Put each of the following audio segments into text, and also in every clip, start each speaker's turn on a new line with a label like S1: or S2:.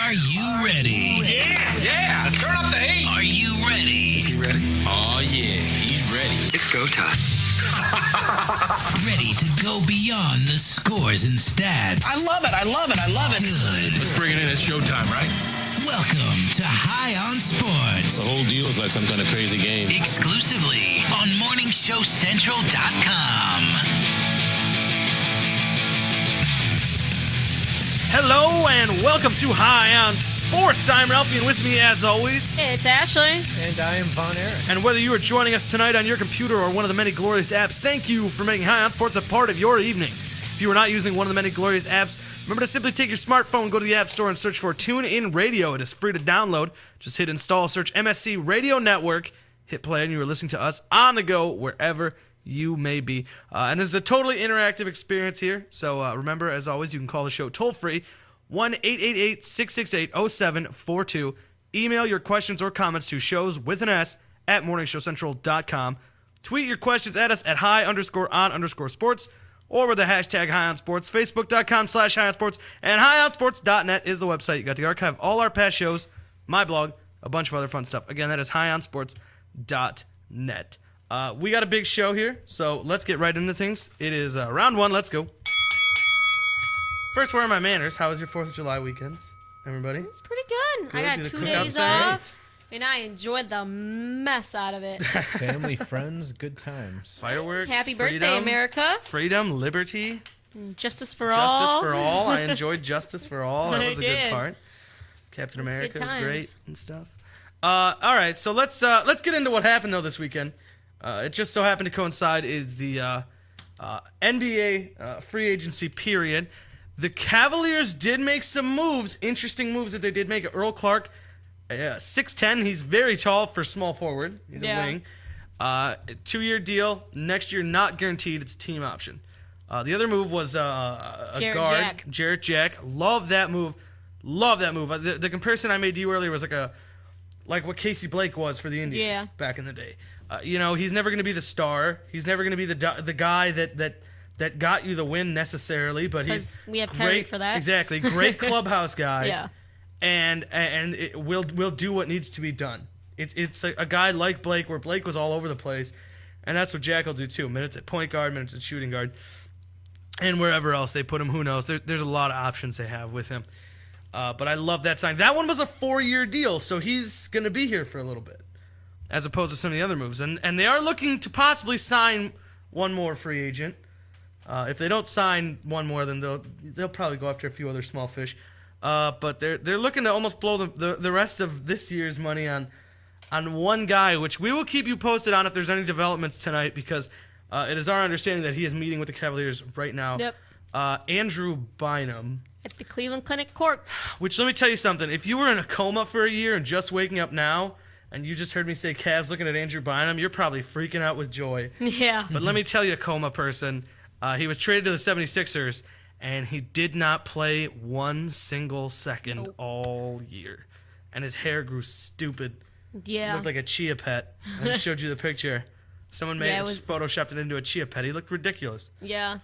S1: Are you ready?
S2: Yeah, turn up the heat.
S1: Are you ready?
S2: Is he ready?
S1: Oh, yeah, he's ready.
S2: It's go time.
S1: Ready to go beyond the scores and stats.
S2: I love it.
S1: Good.
S2: Let's bring it in. It's showtime, right?
S1: Welcome to High on Sports.
S3: The whole deal is like some kind of crazy game.
S1: Exclusively on MorningShowCentral.com.
S4: Hello and welcome to High on Sports. I'm Ralphie, and with me, as always,
S5: It's Ashley.
S6: And I am Von Aaron.
S4: and whether you are joining us tonight on your computer or one of the many glorious apps, thank you for making High on Sports a part of your evening. If you are not using one of the many glorious apps, remember to simply take your smartphone, go to the App Store, and search for TuneIn Radio. It is free to download. Just hit install, search MSC Radio Network, hit play, and you are listening to us on the go wherever you may be. And this is a totally interactive experience here. So remember, as always, you can call the show toll-free, 1-888-668-0742. Email your questions or comments to shows with an S at morningshowcentral.com. Tweet your questions at us at high_on_sports or with the hashtag HighOnSports, Facebook.com/HighOnSports, and HighOnSports.net is the website. You got the archive, all our past shows, my blog, a bunch of other fun stuff. Again, that is HighOnSports.net. We got a big show here, so let's get right into things. It is round one. Let's go. First, where are my manners? How was your 4th of July weekends, everybody?
S5: It's pretty good.
S4: Good.
S5: I
S4: Did
S5: got
S4: the
S5: 2
S4: cookout
S5: days
S4: stay?
S5: off, and I enjoyed the mess out of it.
S6: Family, friends, good times.
S4: Fireworks.
S5: Happy birthday,
S4: freedom,
S5: America.
S4: Freedom, liberty,
S5: Justice for
S4: justice
S5: all.
S4: for all. I enjoyed Justice for All. That
S5: I
S4: was a good
S5: did.
S4: part. Captain
S5: It was
S4: America
S5: good
S4: was
S5: times.
S4: great and stuff. All right, so let's get into what happened though this weekend. It just so happened to coincide is the NBA free agency period. The Cavaliers did make some moves, interesting moves that they did make. Earl Clark, 6'10", he's very tall for small forward. He's a wing. 2-year deal. Next year, not guaranteed. It's a team option. The other move was a
S5: Jarrett
S4: guard,
S5: Jack.
S4: Jarrett Jack. Love that move. The comparison I made to you earlier was like what Casey Blake was for the Indians back in the day. He's never going to be the star. He's never going to be the guy that got you the win necessarily, but he's
S5: we have
S4: great
S5: Kyrie for that.
S4: Exactly, great clubhouse guy.
S5: Yeah.
S4: And it will do what needs to be done. It's a guy like Blake, where Blake was all over the place, and that's what Jack will do too. Minutes at point guard, minutes at shooting guard, and wherever else they put him, who knows? There's a lot of options they have with him. But I love that sign. That one was a 4-year deal, so he's going to be here for a little bit, as opposed to some of the other moves. And they are looking to possibly sign one more free agent. If they don't sign one more, then they'll probably go after a few other small fish. But they're looking to almost blow the rest of this year's money on one guy, which we will keep you posted on if there's any developments tonight, because it is our understanding that he is meeting with the Cavaliers right now.
S5: Yep.
S4: Andrew Bynum.
S5: At the Cleveland Clinic courts.
S4: Which, let me tell you something. If you were in a coma for a year and just waking up now, and you just heard me say Cavs looking at Andrew Bynum, you're probably freaking out with joy.
S5: Yeah.
S4: But let me tell you, coma person, he was traded to the 76ers, and he did not play one single second all year. And his hair grew stupid.
S5: Yeah.
S4: Looked like a chia pet. I just showed you the picture. Someone photoshopped it into a chia pet. He looked ridiculous.
S5: Yeah.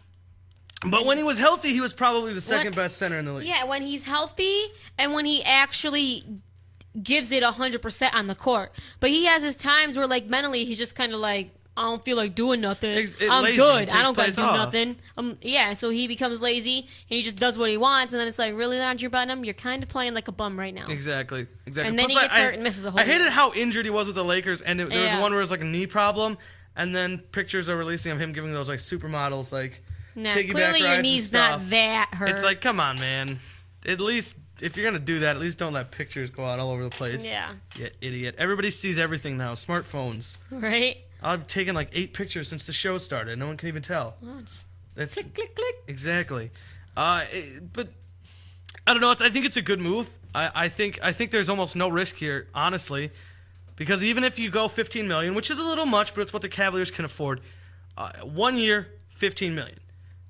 S4: But when he was healthy, he was probably the second best center in the league.
S5: Yeah, when he's healthy and when he actually gives it 100% on the court. But he has his times where, like, mentally, he's just kind of like, I don't feel like doing nothing. I'm
S4: lazy.
S5: good.
S4: He
S5: I don't got to
S4: takes
S5: do
S4: plays off.
S5: nothing. So he becomes lazy and he just does what he wants. And then it's like, really, Andrew Bynum? You're kind of playing like a bum right now.
S4: Exactly.
S5: And then
S4: Plus,
S5: he gets hurt and misses a whole
S4: I hated
S5: year.
S4: how injured he was with the Lakers, and there was
S5: Yeah.
S4: one where it was like a knee problem, and then pictures are releasing of him giving those like supermodels like
S5: Nah,
S4: piggyback
S5: clearly
S4: rides
S5: your
S4: and
S5: knee's
S4: stuff.
S5: not that hurt.
S4: It's like, come on, man. At least if you're gonna do that, at least don't let pictures go out all over the place.
S5: Yeah.
S4: You idiot. Everybody sees everything now. Smartphones.
S5: Right?
S4: I've taken like 8 pictures since the show started. No one can even tell.
S5: Oh, just
S4: That's
S5: click, click, click.
S4: exactly. But I don't know. I think it's a good move. I think there's almost no risk here, honestly, because even if you go $15 million, which is a little much, but it's what the Cavaliers can afford. 1 year, $15 million.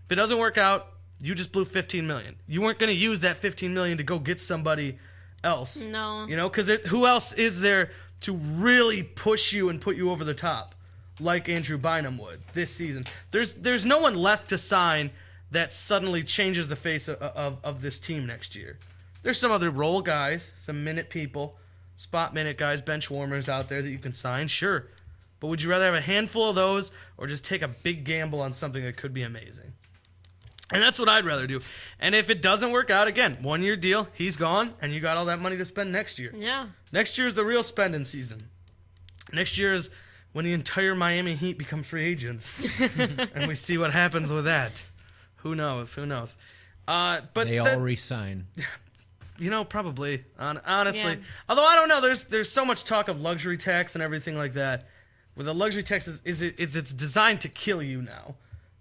S4: If it doesn't work out, you just blew $15 million. You weren't going to use that $15 million to go get somebody else.
S5: No.
S4: Because who else is there to really push you and put you over the top like Andrew Bynum would this season? There's no one left to sign that suddenly changes the face of this team next year. There's some other role guys, some minute people, spot minute guys, bench warmers out there that you can sign, sure. But would you rather have a handful of those or just take a big gamble on something that could be amazing? And that's what I'd rather do. And if it doesn't work out, again, 1-year deal, he's gone, and you got all that money to spend next year.
S5: Yeah.
S4: Next year is the real spending season. Next year is when the entire Miami Heat become free agents. And we see what happens with that. Who knows? But
S6: They all resign.
S4: Probably. Honestly.
S5: Yeah.
S4: Although I don't know, there's so much talk of luxury tax and everything like that. Where the luxury tax it's designed to kill you now.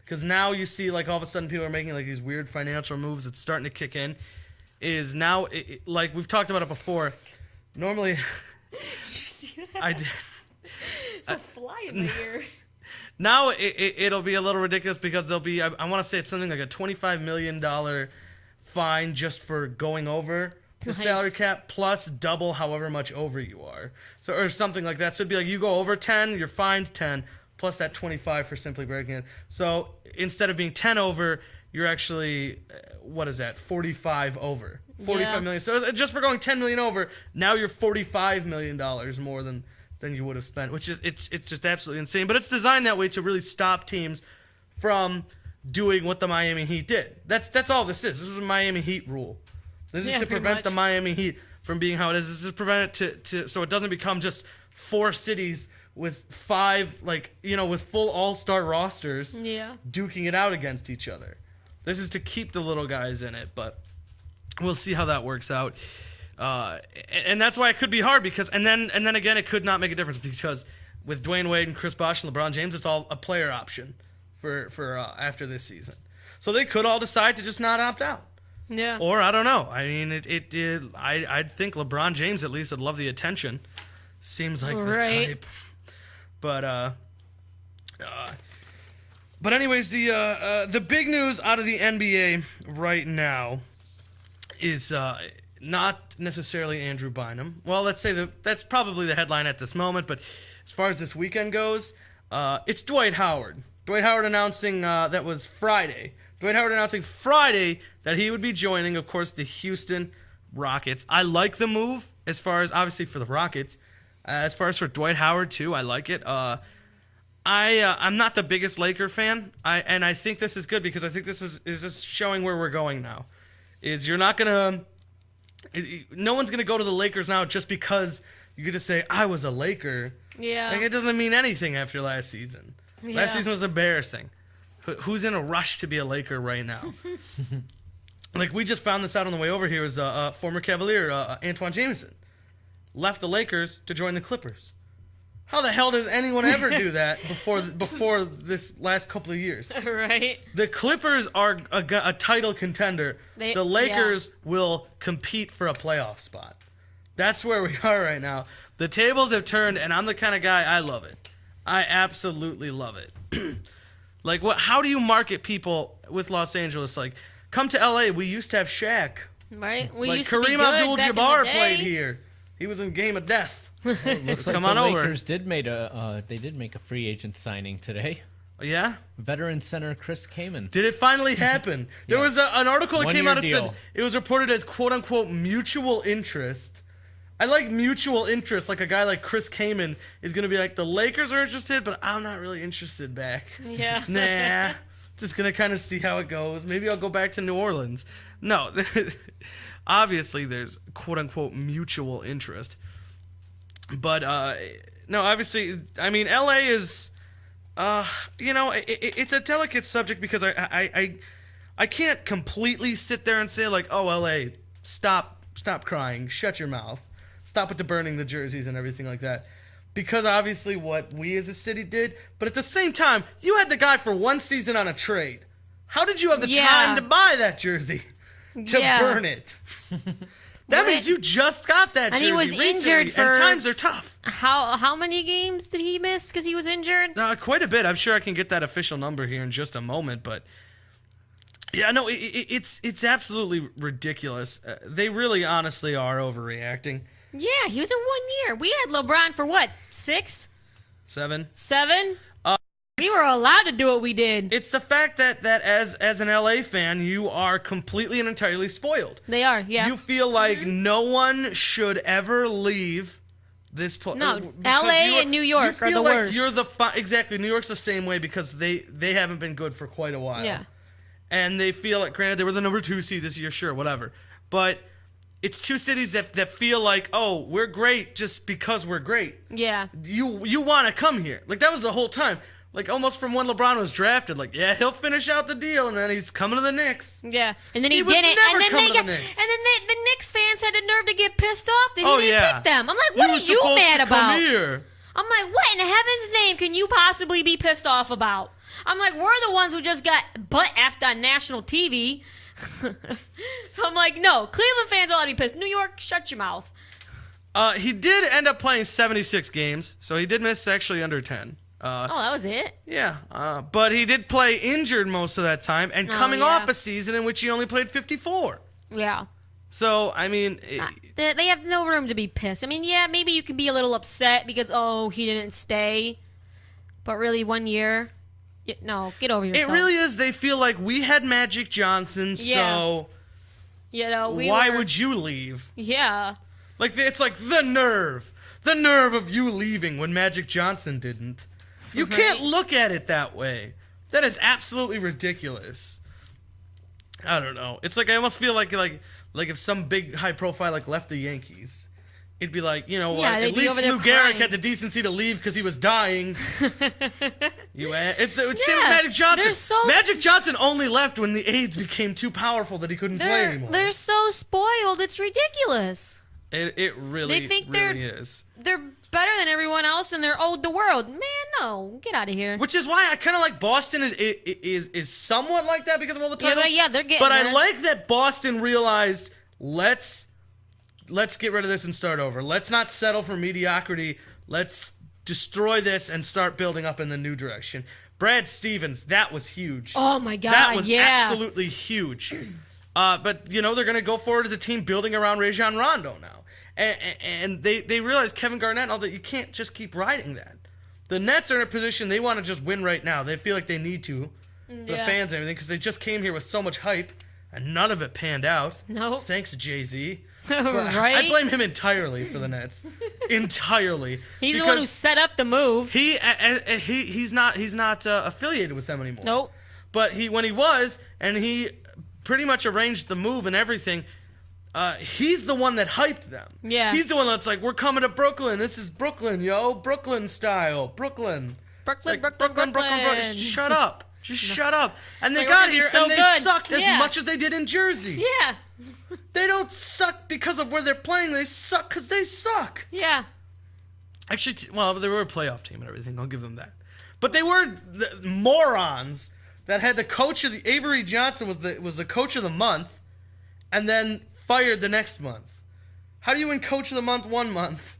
S4: Because now you see, like, all of a sudden people are making, like, these weird financial moves. It's starting to kick in. Is now, like, we've talked about it before. Normally, I did.
S5: It's a fly in my ear.
S4: Now it'll be a little ridiculous because there'll be, I want to say it's something like a $25 million fine just for going over the salary cap plus double however much over you are. So, or something like that. So it'd be like you go over 10, you're fined 10. Plus that 25 for simply breaking it. So instead of being 10 over, you're actually, 45 over. 45 million. So just for going 10 million over, now you're $45 million more than you would have spent, which is, it's just absolutely insane. But it's designed that way to really stop teams from doing what the Miami Heat did. That's all this is. This is a Miami Heat rule. This is to prevent the Miami Heat from being how it is. This is to prevent it so it doesn't become just 4 cities with 5, with full all-star rosters duking it out against each other. This is to keep the little guys in it, but we'll see how that works out. And that's why it could be hard because, and then again, it could not make a difference because with Dwayne Wade and Chris Bosh and LeBron James, it's all a player option for after this season. So they could all decide to just not opt out.
S5: Yeah.
S4: Or I don't know. I mean, I'd think LeBron James at least would love the attention. Seems like the type. But anyways, the big news out of the NBA right now is not necessarily Andrew Bynum. Well, let's say that's probably the headline at this moment. But as far as this weekend goes, it's Dwight Howard. Dwight Howard announcing that was Friday. Dwight Howard announcing Friday that he would be joining, of course, the Houston Rockets. I like the move as far as obviously for the Rockets. As far as for Dwight Howard, too, I like it. I'm not the biggest Laker fan, and I think this is good because I think this is just showing where we're going now. Is you're not going to – no one's going to go to the Lakers now just because you get to say, I was a Laker.
S5: Yeah.
S4: Like, it doesn't mean anything after last season.
S5: Yeah.
S4: Last season was embarrassing. Who's in a rush to be a Laker right now? Like, we just found this out on the way over here was former Cavalier, Antoine Jameson. Left the Lakers to join the Clippers. How the hell does anyone ever do that before this last couple of years?
S5: Right.
S4: The Clippers are a title contender. The Lakers will compete for a playoff spot. That's where we are right now. The tables have turned, and I'm the kind of guy, I love it. I absolutely love it. Like, how do you market people with Los Angeles? Like, come to L.A. We used to have Shaq.
S5: Right. We
S4: like
S5: used to be
S4: Kareem
S5: good
S4: Abdul-Jabbar
S5: back in the
S4: played
S5: day.
S4: here. He was in Game of Death.
S6: Looks like
S4: Come
S6: the
S4: on over.
S6: Lakers did make a free agent signing today.
S4: Yeah?
S6: Veteran center Chris Kaman.
S4: Did it finally happen? There was an article that came out that said it was reported as quote-unquote mutual interest. I like mutual interest, like a guy like Chris Kaman is going to be like, the Lakers are interested, but I'm not really interested back.
S5: Yeah.
S4: Nah. Just going to kind of see how it goes. Maybe I'll go back to New Orleans. No. Obviously, there's quote-unquote mutual interest. But, no, obviously, I mean, L.A. is, it's a delicate subject because I can't completely sit there and say, like, oh, L.A., stop crying, shut your mouth, stop with the burning the jerseys and everything like that. Because obviously what we as a city did, but at the same time, you had the guy for one season on a trade. How did you have the time to buy that jersey? To burn it. That means you just got that jersey.
S5: And he was
S4: recently,
S5: injured for...
S4: And times are tough.
S5: How many games did he miss because he was injured?
S4: Quite a bit. I'm sure I can get that official number here in just a moment, but... Yeah, no, it's absolutely ridiculous. They really honestly are overreacting.
S5: Yeah, he was in 1 year. We had LeBron for what, 6?
S4: 7?
S5: 7? We were allowed to do what we did.
S4: It's the fact that as an LA fan, you are completely and entirely spoiled.
S5: They are, yeah.
S4: You feel like no one should ever leave this place.
S5: No, LA and New York are the worst.
S4: You're exactly. New York's the same way because they haven't been good for quite a while.
S5: Yeah.
S4: And they feel like, granted, they were the number 2 seed this year, sure, whatever. But it's two cities that feel like, oh, we're great just because we're great.
S5: Yeah.
S4: You want to come here. Like, that was the whole time. Like, almost from when LeBron was drafted. Like, yeah, he'll finish out the deal, and then he's coming to the Knicks.
S5: Yeah. And then he
S4: was
S5: didn't.
S4: never
S5: And then
S4: coming
S5: they
S4: to
S5: got,
S4: the Knicks.
S5: and then the Knicks fans had the nerve to get pissed off that he didn't pick them. I'm like,
S4: He
S5: what
S4: was
S5: are you
S4: supposed
S5: mad
S4: to come
S5: about?
S4: here.
S5: I'm like, what in heaven's name can you possibly be pissed off about? I'm like, we're the ones who just got butt effed on national TV. So I'm like, no, Cleveland fans ought to be pissed. New York, shut your mouth.
S4: He did end up playing 76 games, so he did miss actually under 10.
S5: That was it?
S4: Yeah, but he did play injured most of that time, and coming off a season in which he only played 54.
S5: Yeah.
S4: So, I mean...
S5: They have no room to be pissed. I mean, yeah, maybe you can be a little upset because, oh, he didn't stay. But really, 1 year... No, get over yourself.
S4: It really is. They feel like we had Magic Johnson, so...
S5: You know,
S4: why would you leave?
S5: Yeah.
S4: Like, it's like the nerve. The nerve of you leaving when Magic Johnson didn't. You can't look at it that way. That is absolutely ridiculous. I don't know. It's like I almost feel like if some big high profile like left the Yankees, it'd be like, you know, like, at least Lou Gehrig had the decency to leave because he was dying. It's same with Magic Johnson. Magic Johnson only left when the AIDS became too powerful that he couldn't play anymore.
S5: They're so spoiled. It's ridiculous.
S4: It really,
S5: they think
S4: really is.
S5: They're better than everyone else and they're owed the world. Man, no. Get out of here.
S4: Which is why I kind of like Boston is somewhat like that because of all the titles.
S5: Yeah, they're getting
S4: But
S5: there.
S4: I like that Boston realized, let's get rid of this and start over. Let's not settle for mediocrity. Let's destroy this and start building up in the new direction. Brad Stevens, that was huge.
S5: Oh, my God,
S4: that was absolutely huge. But, you know, they're going to go forward as a team building around Rajon Rondo now. And they realize Kevin Garnett and all that, you can't just keep riding that. The Nets are in a position they want to just win right now. They feel like they need to for the fans and everything because they just came here with so much hype and none of it panned out.
S5: No.
S4: Thanks, Jay-Z.
S5: Right?
S4: I blame him entirely for the Nets. Entirely.
S5: He's the one who set up the move.
S4: He's not affiliated with them anymore.
S5: Nope.
S4: But when he was, and he pretty much arranged the move and everything, he's the one that hyped them.
S5: Yeah.
S4: He's the one that's like, we're coming to Brooklyn. This is Brooklyn, yo. Brooklyn style. Brooklyn.
S5: Brooklyn.
S4: Shut up. Just shut up. And they
S5: Like,
S4: got
S5: we're
S4: here
S5: gonna be
S4: and
S5: so
S4: they
S5: good.
S4: sucked as
S5: Yeah.
S4: much as they did in Jersey.
S5: Yeah.
S4: They don't suck because of where they're playing. They suck because they suck.
S5: Yeah.
S4: Actually, they were a playoff team and everything. I'll give them that. But they were the morons that had the coach of the Avery Johnson was the coach of the month, and then fired the next month. How do you win coach of the month 1 month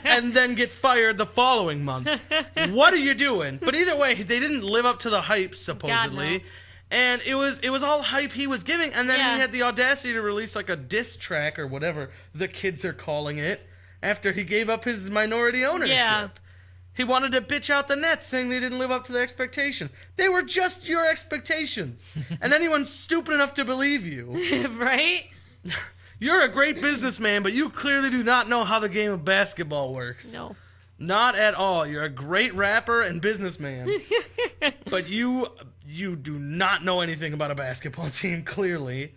S4: and then get fired the following month? What are you doing? But either way, they didn't live up to the hype supposedly.
S5: God, no.
S4: And it was all hype he was giving, and then he had the audacity to release like a diss track or whatever the kids are calling it after he gave up his minority ownership.
S5: Yeah.
S4: He wanted to bitch out the Nets, saying they didn't live up to their expectations. They were just your expectations. And anyone's stupid enough to believe you.
S5: Right?
S4: You're a great businessman, but you clearly do not know how the game of basketball works.
S5: No.
S4: Not at all. You're a great rapper and businessman. But you do not know anything about a basketball team, clearly.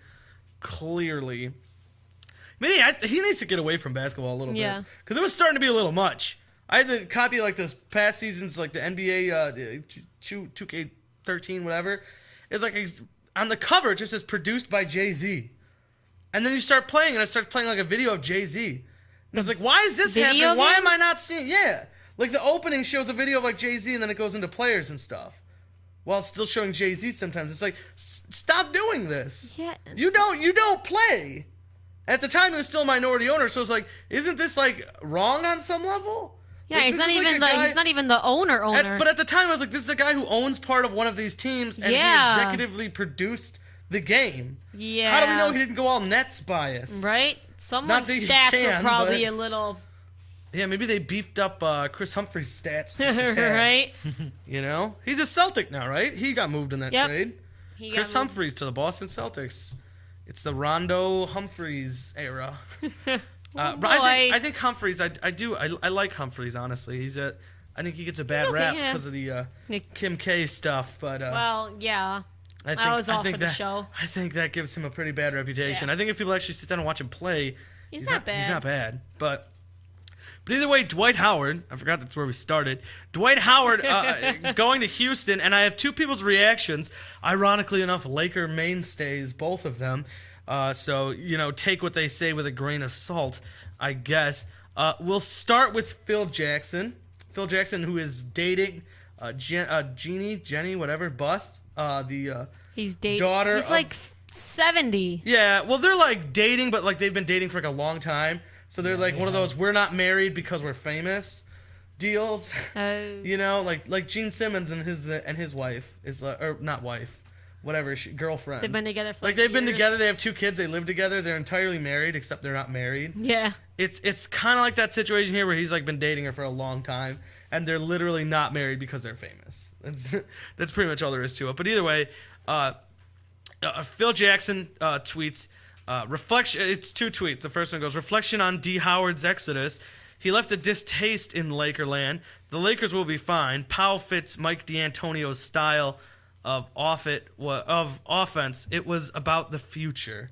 S4: Maybe he needs to get away from basketball a little bit. Because it was starting to be a little much. I had to copy like this past seasons, like the NBA 2K13, whatever. It's like on the cover, it just says produced by Jay-Z. And then you start playing, and it starts playing like a video of Jay-Z. And it's like, why is this happening? Why am I not seeing? Yeah. Like the opening shows a video of like Jay-Z, and then it goes into players and stuff. While it's still showing Jay-Z sometimes. It's like, stop doing this.
S5: Yeah.
S4: You don't play. At the time, he was still a minority owner, so it's like, isn't this like wrong on some level?
S5: Yeah,
S4: like,
S5: he's not even the owner.
S4: But at the time, I was like, this is a guy who owns part of one of these teams, and he executively produced the game.
S5: Yeah.
S4: How do we know he didn't go all Nets bias?
S5: Right? Someone's stats were probably a little
S4: Yeah, maybe they beefed up Chris Humphrey's stats. Just a tad,
S5: right?
S4: You know? He's a Celtic now, right? He got moved in that
S5: Yep.
S4: trade.
S5: He
S4: Chris
S5: got
S4: Humphreys to the Boston Celtics. It's the Rondo Humphreys era. I think Humphreys. I like Humphreys. Honestly, I think he gets a bad
S5: okay,
S4: rap
S5: yeah.
S4: because of the
S5: Nick-
S4: Kim K stuff. But
S5: Well, yeah. I was all for the show.
S4: I think that gives him a pretty bad reputation.
S5: Yeah.
S4: I think if people actually sit down and watch him play,
S5: He's not bad.
S4: He's not bad. But either way, Dwight Howard. I forgot that's where we started. Dwight Howard going to Houston, and I have two people's reactions. Ironically enough, Laker mainstays, both of them. So, take what they say with a grain of salt, I guess. We'll start with Phil Jackson. Phil Jackson, who is dating Jenny, whatever, Bust,
S5: He's dating.
S4: daughter
S5: He's
S4: of-
S5: like 70.
S4: Yeah, well, they're like dating, but like they've been dating for like a long time. So they're like one of those we're not married because we're famous deals. Like Gene Simmons and his wife is or not wife, whatever, girlfriend.
S5: They've been together for
S4: like they've been
S5: years.
S4: together. They have 2 kids. They live together. They're entirely married, except they're not married.
S5: Yeah.
S4: It's kind of like that situation here where he's like been dating her for a long time, and they're literally not married because they're famous. That's pretty much all there is to it. But either way, Phil Jackson tweets, reflection. It's 2 tweets. The first one goes, reflection on D. Howard's exodus. He left a distaste in Lakerland. The Lakers will be fine. Powell fits Mike D'Antonio's style of offense. It was about the future.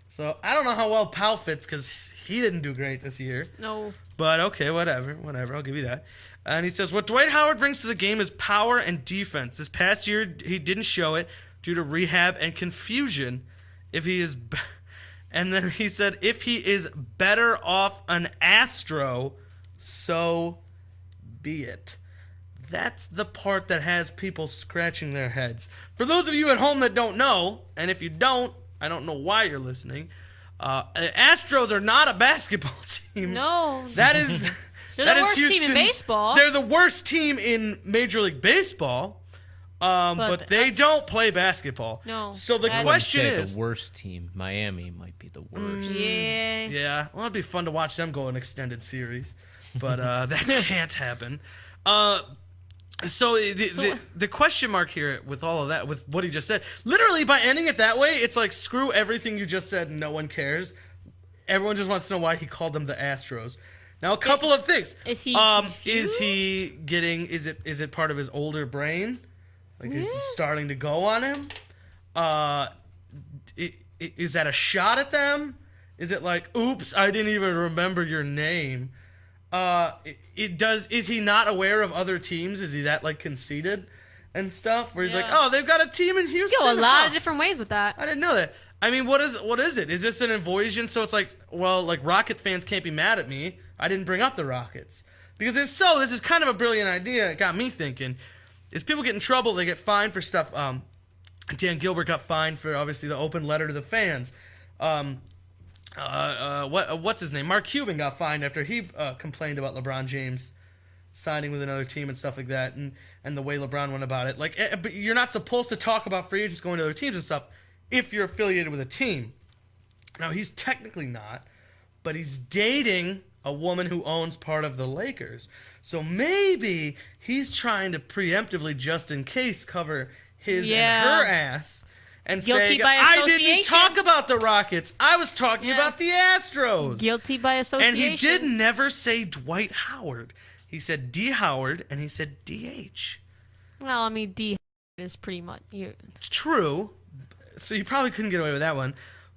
S4: So I don't know how well Powell fits because he didn't do great this year.
S5: No.
S4: But okay, whatever. I'll give you that. And he says, what Dwight Howard brings to the game is power and defense. This past year, he didn't show it due to rehab and confusion. And then he said, if he is better off an Astro, so be it. That's the part that has people scratching their heads. For those of you at home that don't know, and if you don't, I don't know why you're listening, Astros are not a basketball team.
S5: No.
S4: That is...
S5: They're
S4: that
S5: the
S4: is
S5: worst team in
S4: Houston.
S5: baseball.
S4: They're the worst team in Major League Baseball, but they don't play basketball.
S5: No.
S4: So the
S5: I wouldn't
S4: question
S6: Say
S4: is...
S6: the worst team. Miami might be the worst.
S5: Yeah.
S4: Yeah, well, it'd be fun to watch them go an extended series, but that can't happen. So the question mark here with all of that, with what he just said, literally by ending it that way, it's like screw everything you just said. No one cares. Everyone just wants to know why he called them the Astros. Now, a couple of things.
S5: Is he
S4: is he getting? Is it part of his older brain? Like is it starting to go on him? Is that a shot at them? Is it like, oops, I didn't even remember your name? Is he not aware of other teams? Is he that like conceited and stuff? Where he's like, oh, they've got a team in Houston.
S5: Go a lot
S4: Huh.
S5: of different ways with that.
S4: I didn't know that. I mean, what is it? Is this an invasion? So it's like, well, like Rocket fans can't be mad at me. I didn't bring up the Rockets. Because if so, this is kind of a brilliant idea. It got me thinking. Is people get in trouble, they get fined for stuff. Dan Gilbert got fined for, obviously, the open letter to the fans. What's his name? Mark Cuban got fined after he complained about LeBron James signing with another team and stuff like that, and the way LeBron went about it. Like, but you're not supposed to talk about free agents going to other teams and stuff if you're affiliated with a team. Now, he's technically not, but he's dating a woman who owns part of the Lakers. So maybe he's trying to preemptively, just in case, cover his and her ass and
S5: Guilty
S4: say,
S5: by
S4: I didn't
S5: association.
S4: talk about the Rockets. I was talking about the Astros.
S5: Guilty by association.
S4: And he did never say Dwight Howard. He said D. Howard, and he said DH.
S5: Well, I mean, D is pretty much you.
S4: True. So you probably couldn't get away with that one.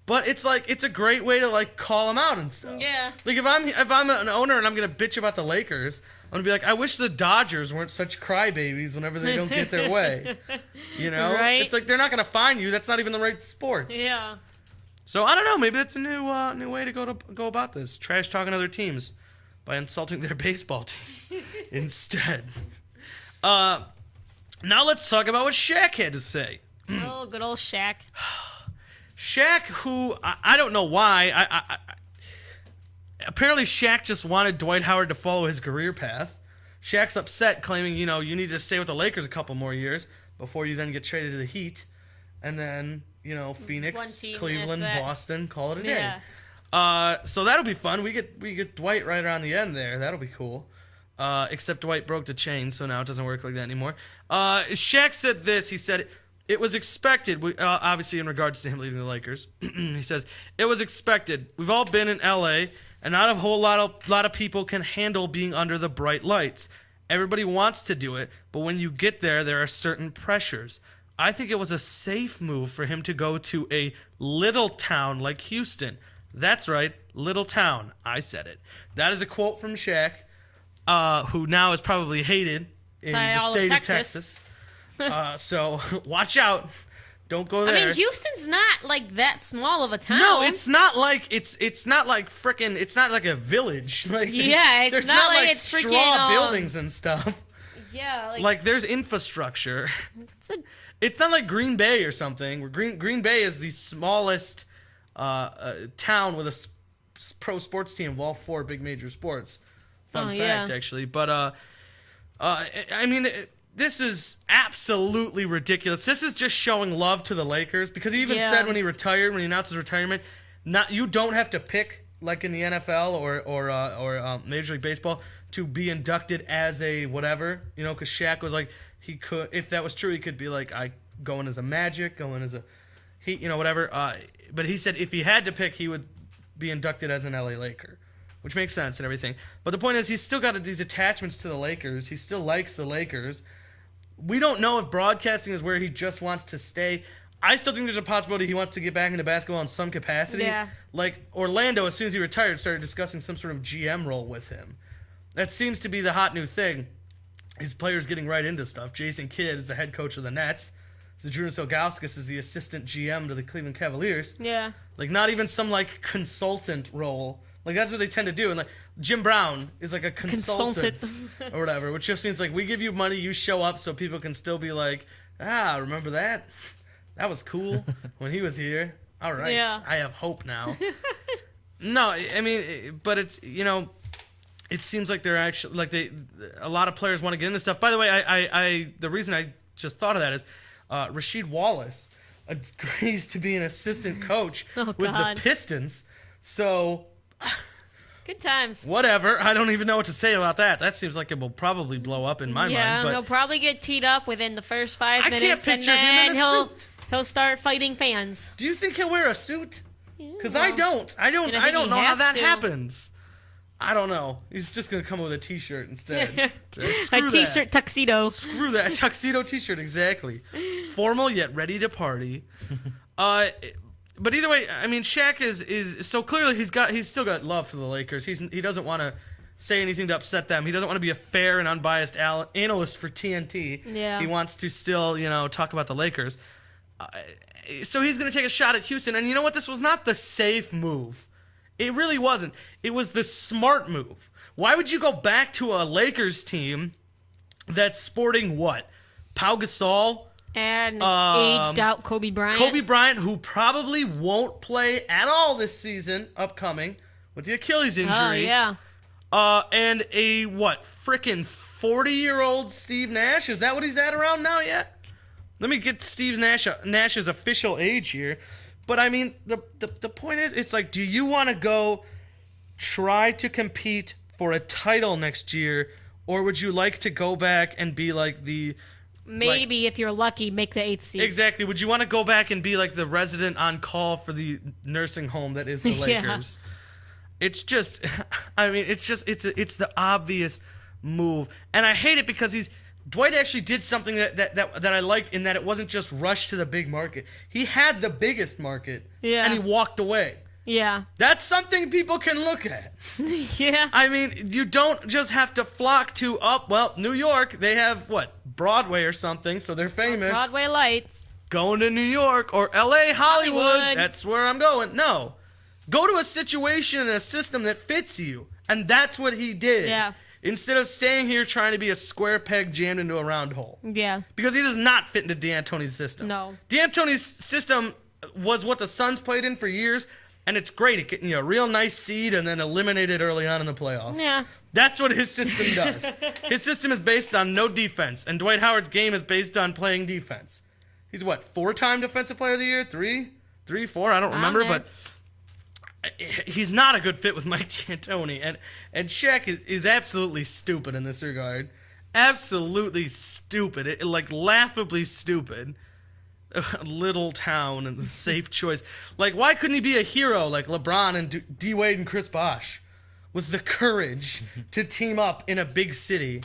S4: But it's like, it's a great way to like call him out and stuff.
S5: Yeah.
S4: Like if I'm an owner and I'm gonna bitch about the Lakers, I'm gonna be like, I wish the Dodgers weren't such crybabies whenever they don't get their way. You know?
S5: Right.
S4: It's like they're not gonna fine you. That's not even the right sport.
S5: Yeah.
S4: So I don't know. Maybe that's a new way to go about this. Trash talking other teams by insulting their baseball team instead. Now let's talk about what Shaq had to say.
S5: Oh, good old Shaq.
S4: Shaq, who I don't know why. I apparently Shaq just wanted Dwight Howard to follow his career path. Shaq's upset, claiming you need to stay with the Lakers a couple more years before you then get traded to the Heat, and then
S5: One
S4: Phoenix,
S5: team
S4: Cleveland,
S5: after that.
S4: Boston, call it a day.
S5: Yeah.
S4: So that'll be fun. We get Dwight right around the end there. That'll be cool. Except Dwight broke the chain, so now it doesn't work like that anymore. Shaq said this. He said it was expected. Obviously, in regards to him leaving the Lakers, he says it was expected. We've all been in LA, and not a whole lot of people can handle being under the bright lights. Everybody wants to do it, but when you get there, there are certain pressures. I think it was a safe move for him to go to a little town like Houston. That's right, little town. I said it. That is a quote from Shaq, who now is probably hated in
S5: By
S4: the
S5: all of
S4: state of
S5: Texas.
S4: Texas. So watch out. Don't go there.
S5: I mean, Houston's not like that small of a town.
S4: No, it's not like it's not like frickin' it's not like a village. Like
S5: Yeah, it's
S4: there's
S5: not like
S4: like
S5: it's
S4: straw
S5: freaking,
S4: buildings and stuff.
S5: Yeah,
S4: Like there's infrastructure.
S5: it's a,
S4: It's not like Green Bay or something. Where Green Bay is the smallest town with a pro sports team of all 4 big major sports. Fun fact, actually. But I mean, this is absolutely ridiculous. This is just showing love to the Lakers because he even said when he retired, when he announced his retirement, you don't have to pick like in the NFL or Major League Baseball to be inducted as a whatever, because Shaq was like he could, if that was true, he could be like I going as a Magic, going as a whatever. But he said if he had to pick, he would be inducted as an LA Laker, which makes sense and everything. But the point is, he's still got these attachments to the Lakers. He still likes the Lakers. We don't know if broadcasting is where he just wants to stay. I still think there's a possibility he wants to get back into basketball in some capacity. Yeah. Like Orlando, as soon as he retired, started discussing some sort of GM role with him. That seems to be the hot new thing. His players getting right into stuff. Jason Kidd is the head coach of the Nets. Zydrunas Ilgauskas is the assistant GM to the Cleveland Cavaliers.
S5: Yeah.
S4: Like not even some like consultant role. Like that's what they tend to do. And like Jim Brown is like a consultant. Or whatever, which just means like we give you money, you show up so people can still be like, remember that? That was cool when he was here. All right. Yeah. I have hope now. No, I mean, but it's, it seems like they're actually like a lot of players want to get into stuff. By the way, I the reason I just thought of that is Rasheed Wallace agrees to be an assistant coach with the Pistons. So
S5: good times.
S4: Whatever. I don't even know what to say about that. That seems like it will probably blow up in my mind.
S5: Yeah,
S4: but
S5: he'll probably get teed up within the first 5 minutes.
S4: I can't picture him in a suit.
S5: He'll start fighting fans.
S4: Do you think he'll wear a suit? Because I don't know how that happens. I don't know. He's just gonna come with a T-shirt instead.
S5: A T-shirt tuxedo.
S4: Screw that tuxedo T-shirt, exactly. Formal yet ready to party. But either way, I mean, Shaq is so clearly he's still got love for the Lakers. He doesn't want to say anything to upset them. He doesn't want to be a fair and unbiased analyst for TNT.
S5: Yeah.
S4: He wants to still talk about the Lakers. So he's gonna take a shot at Houston, and you know what? This was not the safe move. It really wasn't. It was the smart move. Why would you go back to a Lakers team that's sporting what? Pau Gasol?
S5: And aged out Kobe Bryant.
S4: Kobe Bryant, who probably won't play at all this season, upcoming, with the Achilles injury.
S5: Oh, yeah.
S4: And a, frickin' 40-year-old Steve Nash? Is that what he's at around now yet? Let me get Steve Nash's official age here. But, I mean, the point is, it's like, do you want to go try to compete for a title next year, or would you like to go back and be like the...
S5: Maybe, if you're lucky, make the 8th seed.
S4: Exactly. Would you want to go back and be like the resident on call for the nursing home that is the Lakers? It's just, I mean, it's the obvious move. And I hate it because Dwight actually did something that I liked in that it wasn't just rush to the big market. He had the biggest market, and he walked away.
S5: Yeah.
S4: That's something people can look at.
S5: Yeah.
S4: I mean, you don't just have to flock to, New York, they have, Broadway or something, so they're famous.
S5: Broadway lights.
S4: Going to New York or L.A., Hollywood, that's where I'm going. No. Go to a situation and a system that fits you, and that's what he did.
S5: Yeah.
S4: Instead of staying here trying to be a square peg jammed into a round hole.
S5: Yeah. Because
S4: he does not fit into D'Antoni's system.
S5: No.
S4: D'Antoni's system was what the Suns played in for years, and it's great at getting you a real nice seed and then eliminated early on in the playoffs.
S5: Yeah.
S4: That's what his system does. His system is based on no defense, and Dwight Howard's game is based on playing defense. He's 4-time Defensive Player of the Year? 3, 4? I don't remember, but he's not a good fit with Mike D'Antoni, and Shaq is absolutely stupid in this regard. Absolutely stupid, like laughably stupid. Little town and the safe choice. Like, why couldn't he be a hero like LeBron and D Wade and Chris Bosh, with the courage to team up in a big city?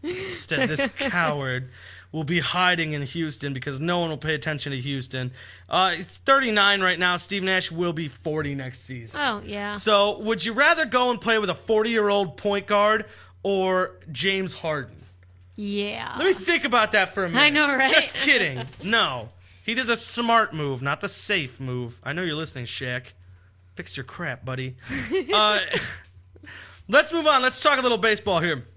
S4: Instead, this coward will be hiding in Houston because no one will pay attention to Houston. It's 39 right now. Steve Nash will be 40 next season.
S5: Oh, yeah.
S4: So, would you rather go and play with a 40-year-old point guard or James Harden?
S5: Yeah.
S4: Let me think about that for a minute.
S5: I know, right?
S4: Just kidding. No. He did the smart move, not the safe move. I know you're listening, Shaq. Fix your crap, buddy. Let's move on. Let's talk a little baseball here.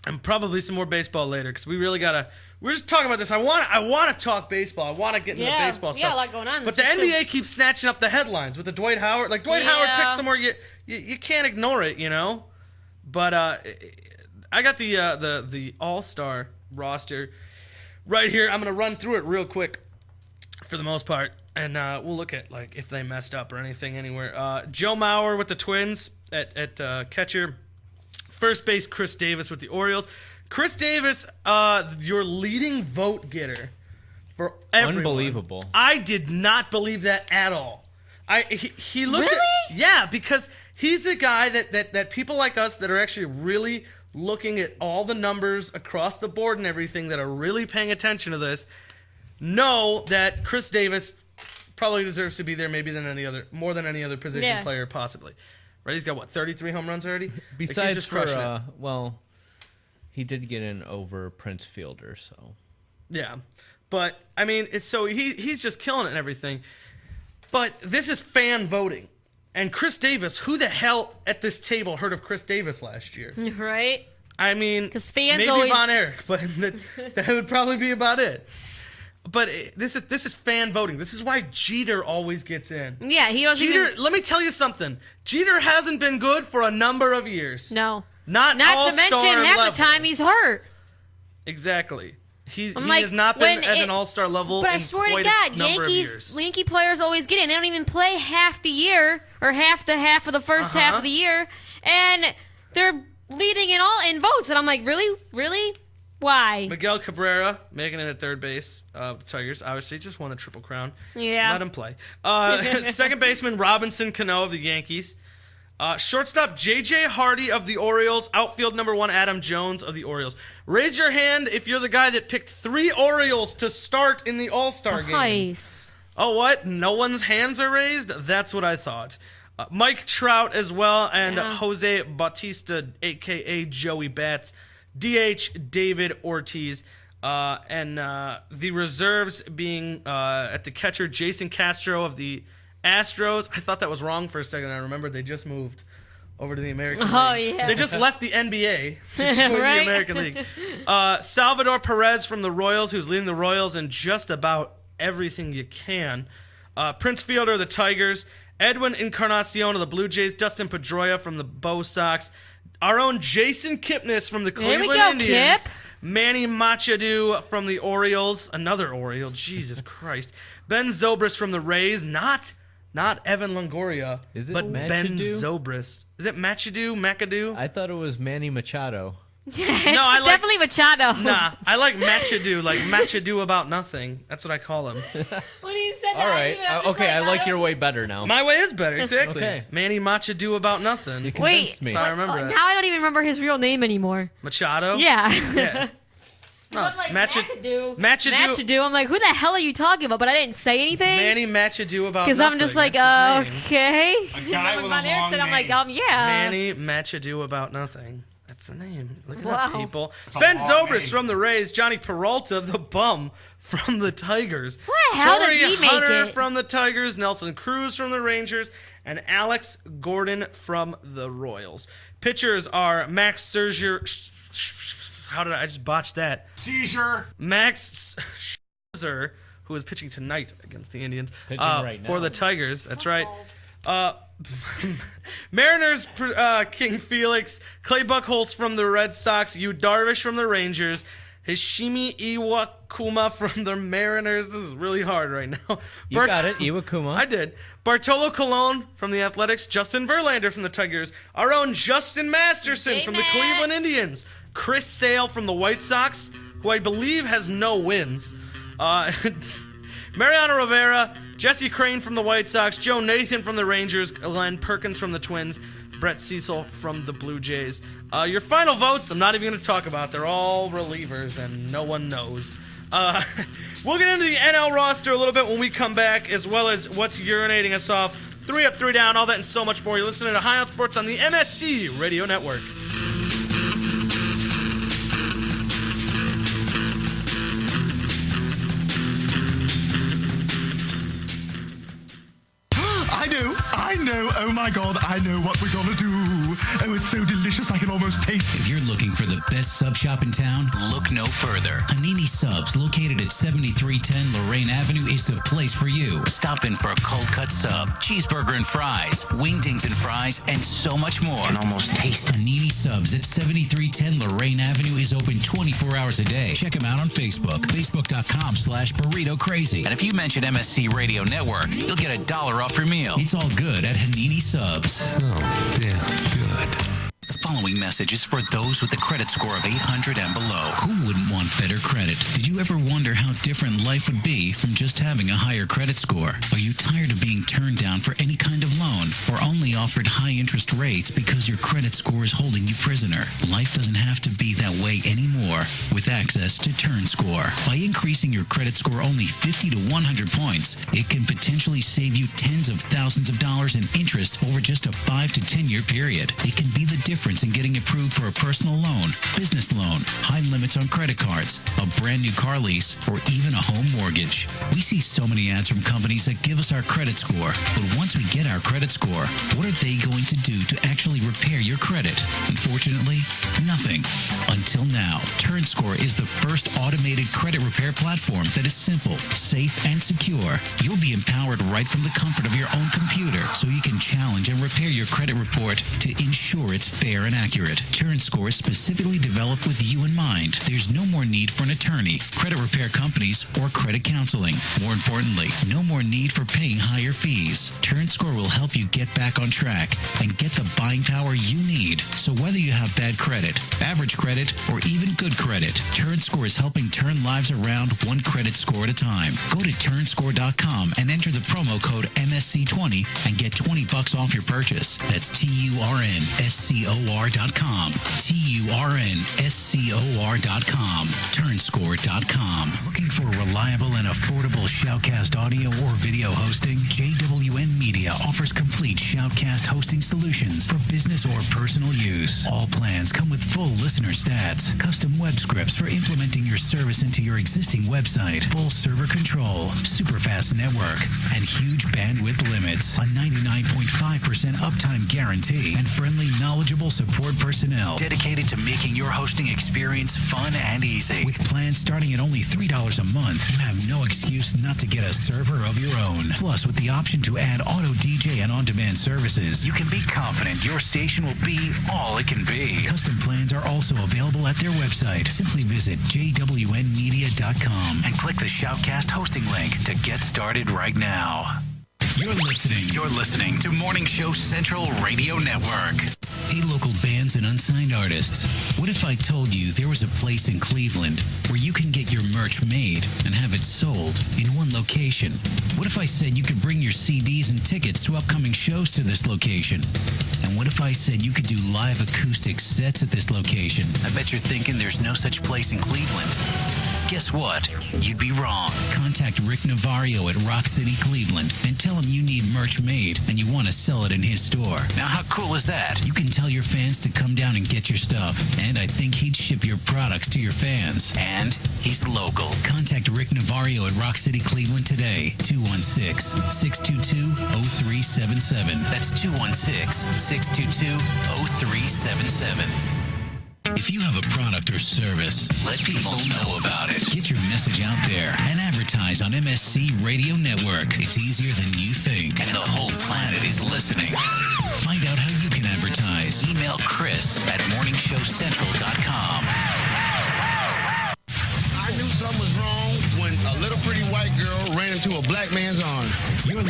S4: And probably some more baseball later, because we really gotta. We're just talking about this. I want to talk baseball. I want to get into the baseball stuff.
S5: Yeah, a lot going on.
S4: But the NBA keeps snatching up the headlines with the Dwight Howard. Like Dwight Howard picks somewhere you can't ignore it, you know. But I got the All-Star roster right here. I'm gonna run through it real quick for the most part, and we'll look at like if they messed up or anything anywhere. Joe Mauer with the Twins at catcher. First base, Chris Davis with the Orioles. Chris Davis, your leading vote getter for everyone.
S6: Unbelievable.
S4: I did not believe that at all. He looked
S5: Really?
S4: Yeah, because he's a guy that people like us that are actually really looking at all the numbers across the board and everything, that are really paying attention to this, know that Chris Davis probably deserves to be there more than any other position player possibly. Right? He's got, 33 home runs already?
S6: Besides,
S4: he's just crushing it.
S6: he did get in over Prince Fielder, so.
S4: Yeah. But, I mean, he's just killing it and everything. But this is fan voting. And Chris Davis, who the hell at this table heard of Chris Davis last year?
S5: Right?
S4: I mean,
S5: 'Cause fans
S4: maybe
S5: always...
S4: Von Erich, but that would probably be about it. But this is fan voting. This is why Jeter always gets in.
S5: Yeah, he doesn't
S4: Jeter, let me tell you something. Jeter hasn't been good for a number of years.
S5: No.
S4: Not
S5: to mention half
S4: level.
S5: the time he's hurt.
S4: Exactly. He
S5: like,
S4: has not been at an all-star level
S5: But I
S4: in
S5: swear
S4: quite
S5: to God,
S4: a number of years.
S5: Yankee players always get in. They don't even play half the year or half of the first half of the year, and they're leading in votes. And I'm like, really? Why?
S4: Miguel Cabrera making it at third base. The Tigers obviously just won a Triple Crown.
S5: Yeah.
S4: Let him play. Second baseman Robinson Cano of the Yankees. Shortstop J.J. Hardy of the Orioles. Outfield number 1 Adam Jones of the Orioles. Raise your hand if you're the guy that picked 3 Orioles to start in the All-Star game.
S5: Nice.
S4: Oh, what? No one's hands are raised? That's what I thought. Mike Trout as well, and Jose Bautista, a.k.a. Joey Bats. DH David Ortiz. And the reserves being at the catcher Jason Castro of the Astros. I thought that was wrong for a second. I remembered they just moved over to the American League.
S5: Oh, yeah.
S4: They just left the NBA to join the American League. Salvador Perez from the Royals, who's leading the Royals in just about everything you can. Prince Fielder of the Tigers. Edwin Encarnacion of the Blue Jays. Dustin Pedroia from the Bo Sox. Our own Jason Kipnis from the Cleveland Indians.
S5: Kip.
S4: Manny Machado from the Orioles. Another Oriole. Jesus Christ. Ben Zobrist from the Rays. Not Evan Longoria,
S6: Is it
S4: but Ben
S6: Machado?
S4: Zobrist. Is it McAdoo?
S6: I thought it was Manny Machado.
S4: I like-
S5: definitely Machado.
S4: Nah, I like Machado, like Machado about nothing. That's what I call him.
S5: When he said that,
S6: All right.
S5: I was
S6: Okay, I like
S5: don't-
S6: your way better now.
S4: My way is better, exactly.
S6: Okay.
S4: Manny Machado about nothing.
S6: You
S5: Wait,
S6: convinced me.
S4: So I remember it.
S5: now I don't even remember his real name anymore.
S4: Machado?
S5: Yeah.
S4: Yeah. No,
S5: I'm
S4: it's
S5: like,
S4: Machado.
S5: Machado. I'm like, who the hell are you talking about? But I didn't say anything.
S4: Manny Machado about
S5: Because
S4: nothing.
S5: I'm just like,
S4: That's his name.
S5: okay.
S2: A guy
S5: When
S2: with
S5: Von
S2: a
S5: Erich
S2: long
S5: said, I'm like,
S2: name.
S5: yeah.
S4: Manny Machado about nothing. That's the name. Look at that,
S5: Wow.
S4: people.
S2: a
S4: Ben
S2: long
S4: Zobrist
S2: name.
S4: from the Rays. Johnny Peralta, the bum, from the Tigers.
S5: What the hell does
S4: Torrey
S5: he make
S4: Hunter
S5: it?
S4: from the Tigers. Nelson Cruz from the Rangers. And Alex Gordon from the Royals. Pitchers are Max Scherzer. How did I just botch that?
S2: Seizure.
S4: Max Scherzer, who is pitching tonight against the Indians
S6: Pitching right
S4: for
S6: now.
S4: the Tigers. That's right. Mariners, King Felix, Clay Buchholz from the Red Sox, Yu Darvish from the Rangers, Hashimi Iwakuma from the Mariners. This is really hard right now.
S6: You got it, Iwakuma.
S4: I did. Bartolo Colon from the Athletics. Justin Verlander from the Tigers. Our own Justin Masterson from the
S5: J-Max.
S4: Cleveland Indians. Chris Sale from the White Sox, who I believe has no wins. Mariano Rivera, Jesse Crane from the White Sox, Joe Nathan from the Rangers, Glenn Perkins from the Twins, Brett Cecil from the Blue Jays. Your final votes, I'm not even going to talk about. They're all relievers, and no one knows. We'll get into the NL roster a little bit when we come back, as well as what's urinating us off. 3 up, 3 down, all that and so much more. You're listening to High on Sports on the MSC Radio Network.
S7: I know, oh my God, I know what we're gonna do. Oh, it's so delicious, I can almost taste it.
S1: If you're looking for the best sub shop in town, look no further. Hanini Subs, located at 7310 Lorraine Avenue, is the place for you. Stop in for a cold cut sub, cheeseburger and fries, wingdings and fries, and so much more. I can almost taste it. Hanini Subs at 7310 Lorraine Avenue is open 24 hours a day. Check them out on Facebook, facebook.com/burrito crazy. And if you mention MSC Radio Network, you'll get $1 off your meal. It's all good at Hanini Subs.
S7: So damn good.
S1: The following message is for those with a credit score of 800 and below. Who wouldn't want better credit? Did you ever wonder how different life would be from just having a higher credit score? Are you tired of being turned down for any kind of loan or only offered high interest rates because your credit score is holding you prisoner? Life doesn't have to be that way anymore with access to Turnscor. By increasing your credit score only 50 to 100 points, it can potentially save you tens of thousands of dollars in interest over just a 5 to 10 year period. It can be the difference in getting approved for a personal loan, business loan, high limits on credit cards, a brand new car lease, or even a home mortgage. We see so many ads from companies that give us our credit score, but once we get our credit score, what are they going to do to actually repair your credit? Unfortunately, nothing. Until now, Turnscor is the first automated credit repair platform that is simple, safe, and secure. You'll be empowered right from the comfort of your own computer, so you can challenge and repair your credit report to ensure it's fair and accurate. Turnscor is specifically developed with you in mind. There's no more need for an attorney, credit repair companies, or credit counseling. More importantly, no more need for paying higher fees. Turnscor will help you get back on track and get the buying power you need. So whether you have bad credit, average credit, or even good credit, Turnscor is helping turn lives around one credit score at a time. Go to turnscore.com and enter the promo code MSC20 and get $20 off your purchase. That's TURNSCOR.com. TURNSCOR.com. Turnscore.com. Looking for reliable and affordable Shoutcast audio or video hosting? JWN Media offers complete Shoutcast hosting solutions for business or personal use. All plans come with full listener stats, custom web scripts for implementing your service into your existing website, full server control, super fast network, and huge bandwidth limits. A 99.5% uptime guarantee and friendly, knowledgeable support personnel dedicated to making your hosting experience fun and easy. With plans starting at only $3 a month, you have no excuse not to get a server of your own. Plus, with the option to add auto DJ and on-demand services, you can be confident your station will be all it can be. Custom plans are also available at their website. Simply visit jwnmedia.com and click the Shoutcast hosting link to get started right now. You're listening to Morning Show Central Radio Network. Hey, local bands and unsigned artists. What if I told you there was a place in Cleveland where you can get your merch made and have it sold in one location? What if I said you could bring your CDs and tickets to upcoming shows to this location? And what if I said you could do live acoustic sets at this location? I bet you're thinking there's no such place in Cleveland. Guess what? You'd be wrong. Contact Rick Navario at Rock City, Cleveland, and tell him you need merch made and you want to sell it in his store. Now, how cool is that? You can tell your fans to come down and get your stuff, and I think he'd ship your products to your fans. And he's local. Contact Rick Navario at Rock City, Cleveland today. 216-622-0377. That's 216-622-0377. If you have a product or service, let people know about it. Get your message out there and advertise on MSC Radio Network. It's easier than you think, and the whole planet is listening. Find out how you can advertise. Email Chris at morningshowcentral.com.
S8: a black man's arm.
S1: You're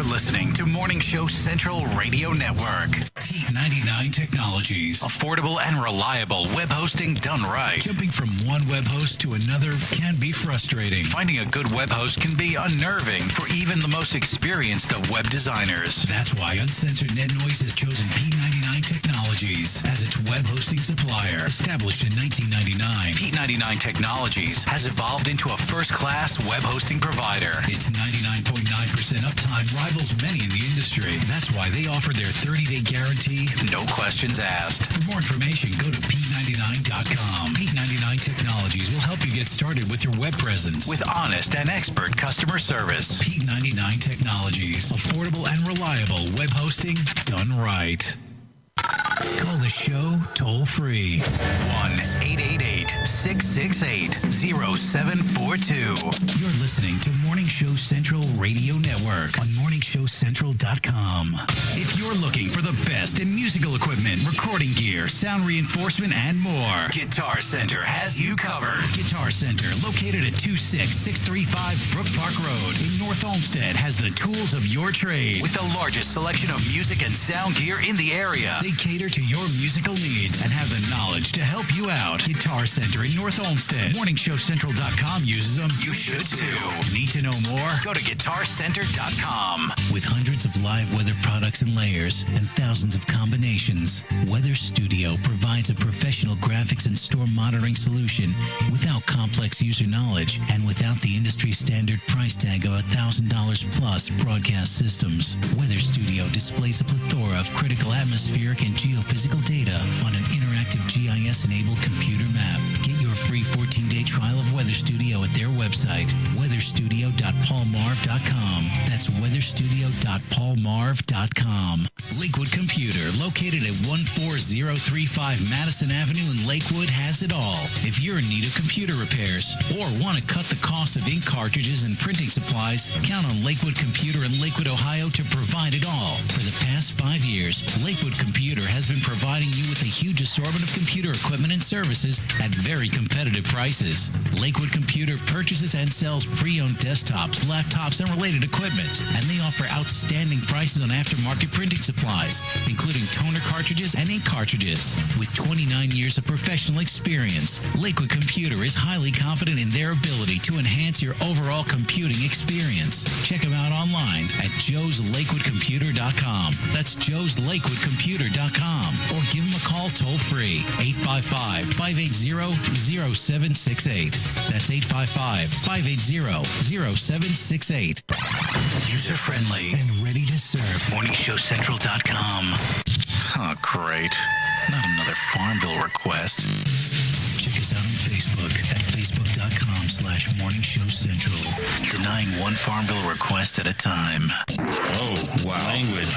S1: listening to Morning Show Central Radio Network. Heat 99 Technologies. Affordable and reliable web hosting done right. Jumping from one web host to another can be frustrating. Finding a good web host can be unnerving for even the most experienced of web designers. That's why Uncensored Net Noise has chosen P99 Technologies as its web hosting supplier. Established in 1999, P99 Technologies has evolved into a first-class web hosting provider. Its 99.9% uptime rivals many in the industry. That's why they offer their 30-day guarantee, no questions asked. For more information, go to P99.com. P99 Technologies will help you get started with your web presence with honest and expert customer service. P99 Technologies. Affordable and reliable web hosting done right. Call the show toll free. 1-888-668-0742. You're listening to Morning Show Central Radio Network on MorningShowCentral.com. If you're looking for the best in musical equipment, recording gear, sound reinforcement, and more, Guitar Center has you covered. Guitar Center, located at 26635 Brook Park Road in North Olmsted, has the tools of your trade with the largest selection of music and sound gear in the area. They cater to your musical needs and have the knowledge to help you out. Guitar Center in North Olmsted. MorningShowCentral.com uses them. You should too. Need to know more? Go to GuitarCenter.com. With hundreds of live weather products and layers and thousands of combinations, Weather Studio provides a professional graphics and store monitoring solution without complex user knowledge and without the industry standard price tag of $1,000 plus broadcast systems. Weather Studio displays a plethora of critical atmospheric and geophysical data on an interactive GIS-enabled computer map. Get your free 14-day trial of Weather Studio at their website, weatherstudio.paulmarv.com. That's weatherstudio.paulmarv.com. Lakewood Computer, located at 14035 Madison Avenue in Lakewood, has it all. If you're in need of computer repairs or want to cut the cost of ink cartridges and printing supplies, count on Lakewood Computer in Lakewood, Ohio to provide it all. For the past 5 years, Lakewood Computer has been providing you with a huge assortment of computer equipment and services at very competitive prices. Lakewood Computer purchases and sells pre-owned desktops, laptops, and related equipment, and they offer outstanding prices on aftermarket printing supplies, including toner cartridges and ink cartridges. With 29 years of professional experience, Lakewood Computer is highly confident in their ability to enhance your overall computing experience. Check them out online at joeslakewoodcomputer.com. That's joeslakewoodcomputer.com. Or give them a call toll-free, 855-580-0768. That's 855-580-0768. User-friendly and ready to serve. MorningShowCentral.com. Oh, great. Not another farm bill request. Check us out on Facebook at facebook.com/morningshowcentral. Denying one farm bill request at a time.
S3: Oh, wow. Language.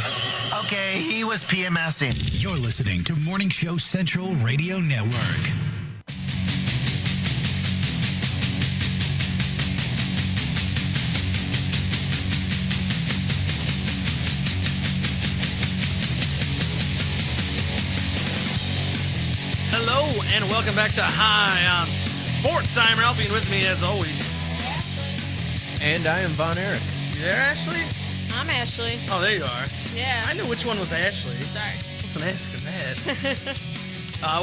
S9: Okay, he was PMSing.
S1: You're listening to Morning Show Central Radio Network.
S4: Hello, and welcome back to High on Sports. I'm Ralphie, and with me, as always.
S6: And I am Von Erich.
S4: You there, Ashley?
S5: I'm Ashley.
S4: Oh, there you are.
S5: Yeah.
S4: I knew which one was Ashley.
S5: Sorry.
S4: Wasn't asking that.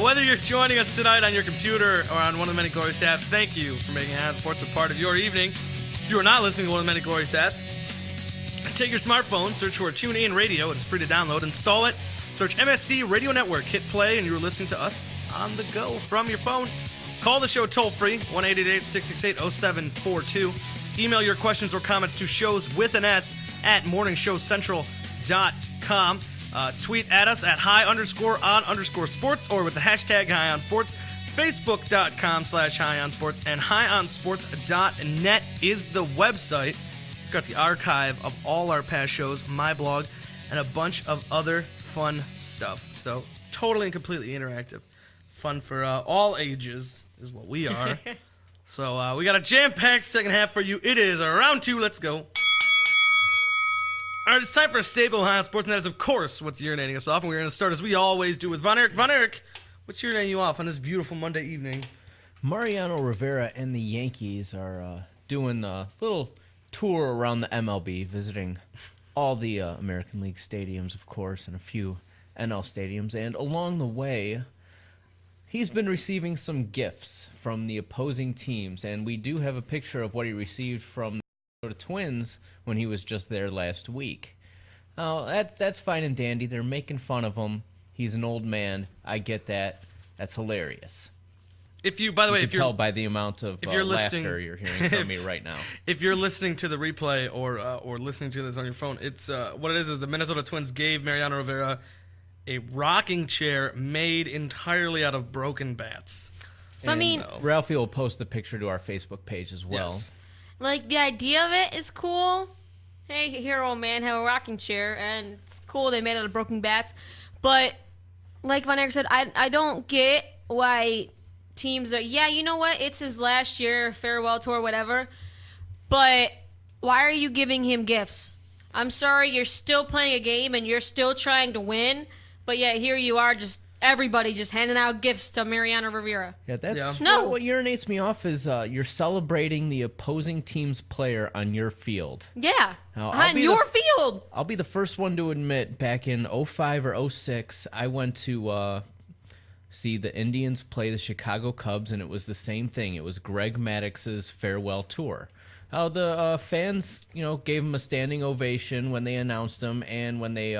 S4: Whether you're joining us tonight on your computer or on one of the many glorious apps, thank you for making High on Sports a part of your evening. If you are not listening to one of the many glorious apps, take your smartphone, search for TuneIn Radio. It's free to download. Install it. Search MSC Radio Network. Hit play, and you're listening to us on the go from your phone. Call the show toll-free, 1-888-668-0742. Email your questions or comments to shows with an S at morningshowcentral.com. Tweet at us at high_on_sports or with the hashtag high-on-sports. Facebook.com/high-on-sports and high-on-sports.net is the website. It's got the archive of all our past shows, my blog, and a bunch of other fun stuff. So totally and completely interactive. Fun for all ages is what we are. So we got a jam-packed second half for you. It is round 2. Let's go. All right, it's time for a staple High on Sports, and that is, of course, what's urinating us off. And we're going to start, as we always do, with Von Erich. Von Erich, what's urinating you off on this beautiful Monday evening?
S6: Mariano Rivera and the Yankees are doing a little tour around the MLB, visiting all the American League stadiums, of course, and a few NL stadiums. And along the way, he's been receiving some gifts from the opposing teams. And we do have a picture of what he received from the Twins when he was just there last week. Now, that's fine and dandy. They're making fun of him. He's an old man. I get that. That's hilarious.
S4: If you, by the way,
S6: You
S4: if
S6: can
S4: you're
S6: tell by the amount of
S4: you're listening-
S6: laughter you're hearing from me right now.
S4: if you're listening to the replay or listening to this on your phone, it's what it is the Minnesota Twins gave Mariano Rivera a rocking chair made entirely out of broken bats.
S5: So I mean,
S6: Ralphie will post the picture to our Facebook page as well.
S4: Yes.
S5: like the idea of it is cool. Hey, here, old man, have a rocking chair, and it's cool. They made it out of broken bats, but like Von Erich said, I don't get why teams are. Yeah, you know what? It's his last year, farewell tour, whatever. But why are you giving him gifts? I'm sorry, you're still playing a game and you're still trying to win, but yet here you are, just everybody just handing out gifts to Mariano Rivera.
S6: Yeah, that's
S5: No.
S6: what urinates me off is you're celebrating the opposing team's player on your field.
S5: Yeah,
S6: Now, I'll
S5: on
S6: be
S5: your
S6: the-
S5: field.
S6: I'll be the first one to admit, back in 05 or 06, I went to see the Indians play the Chicago Cubs, and it was the same thing. It was Greg Maddox's farewell tour. How the fans, gave him a standing ovation when they announced him, and when they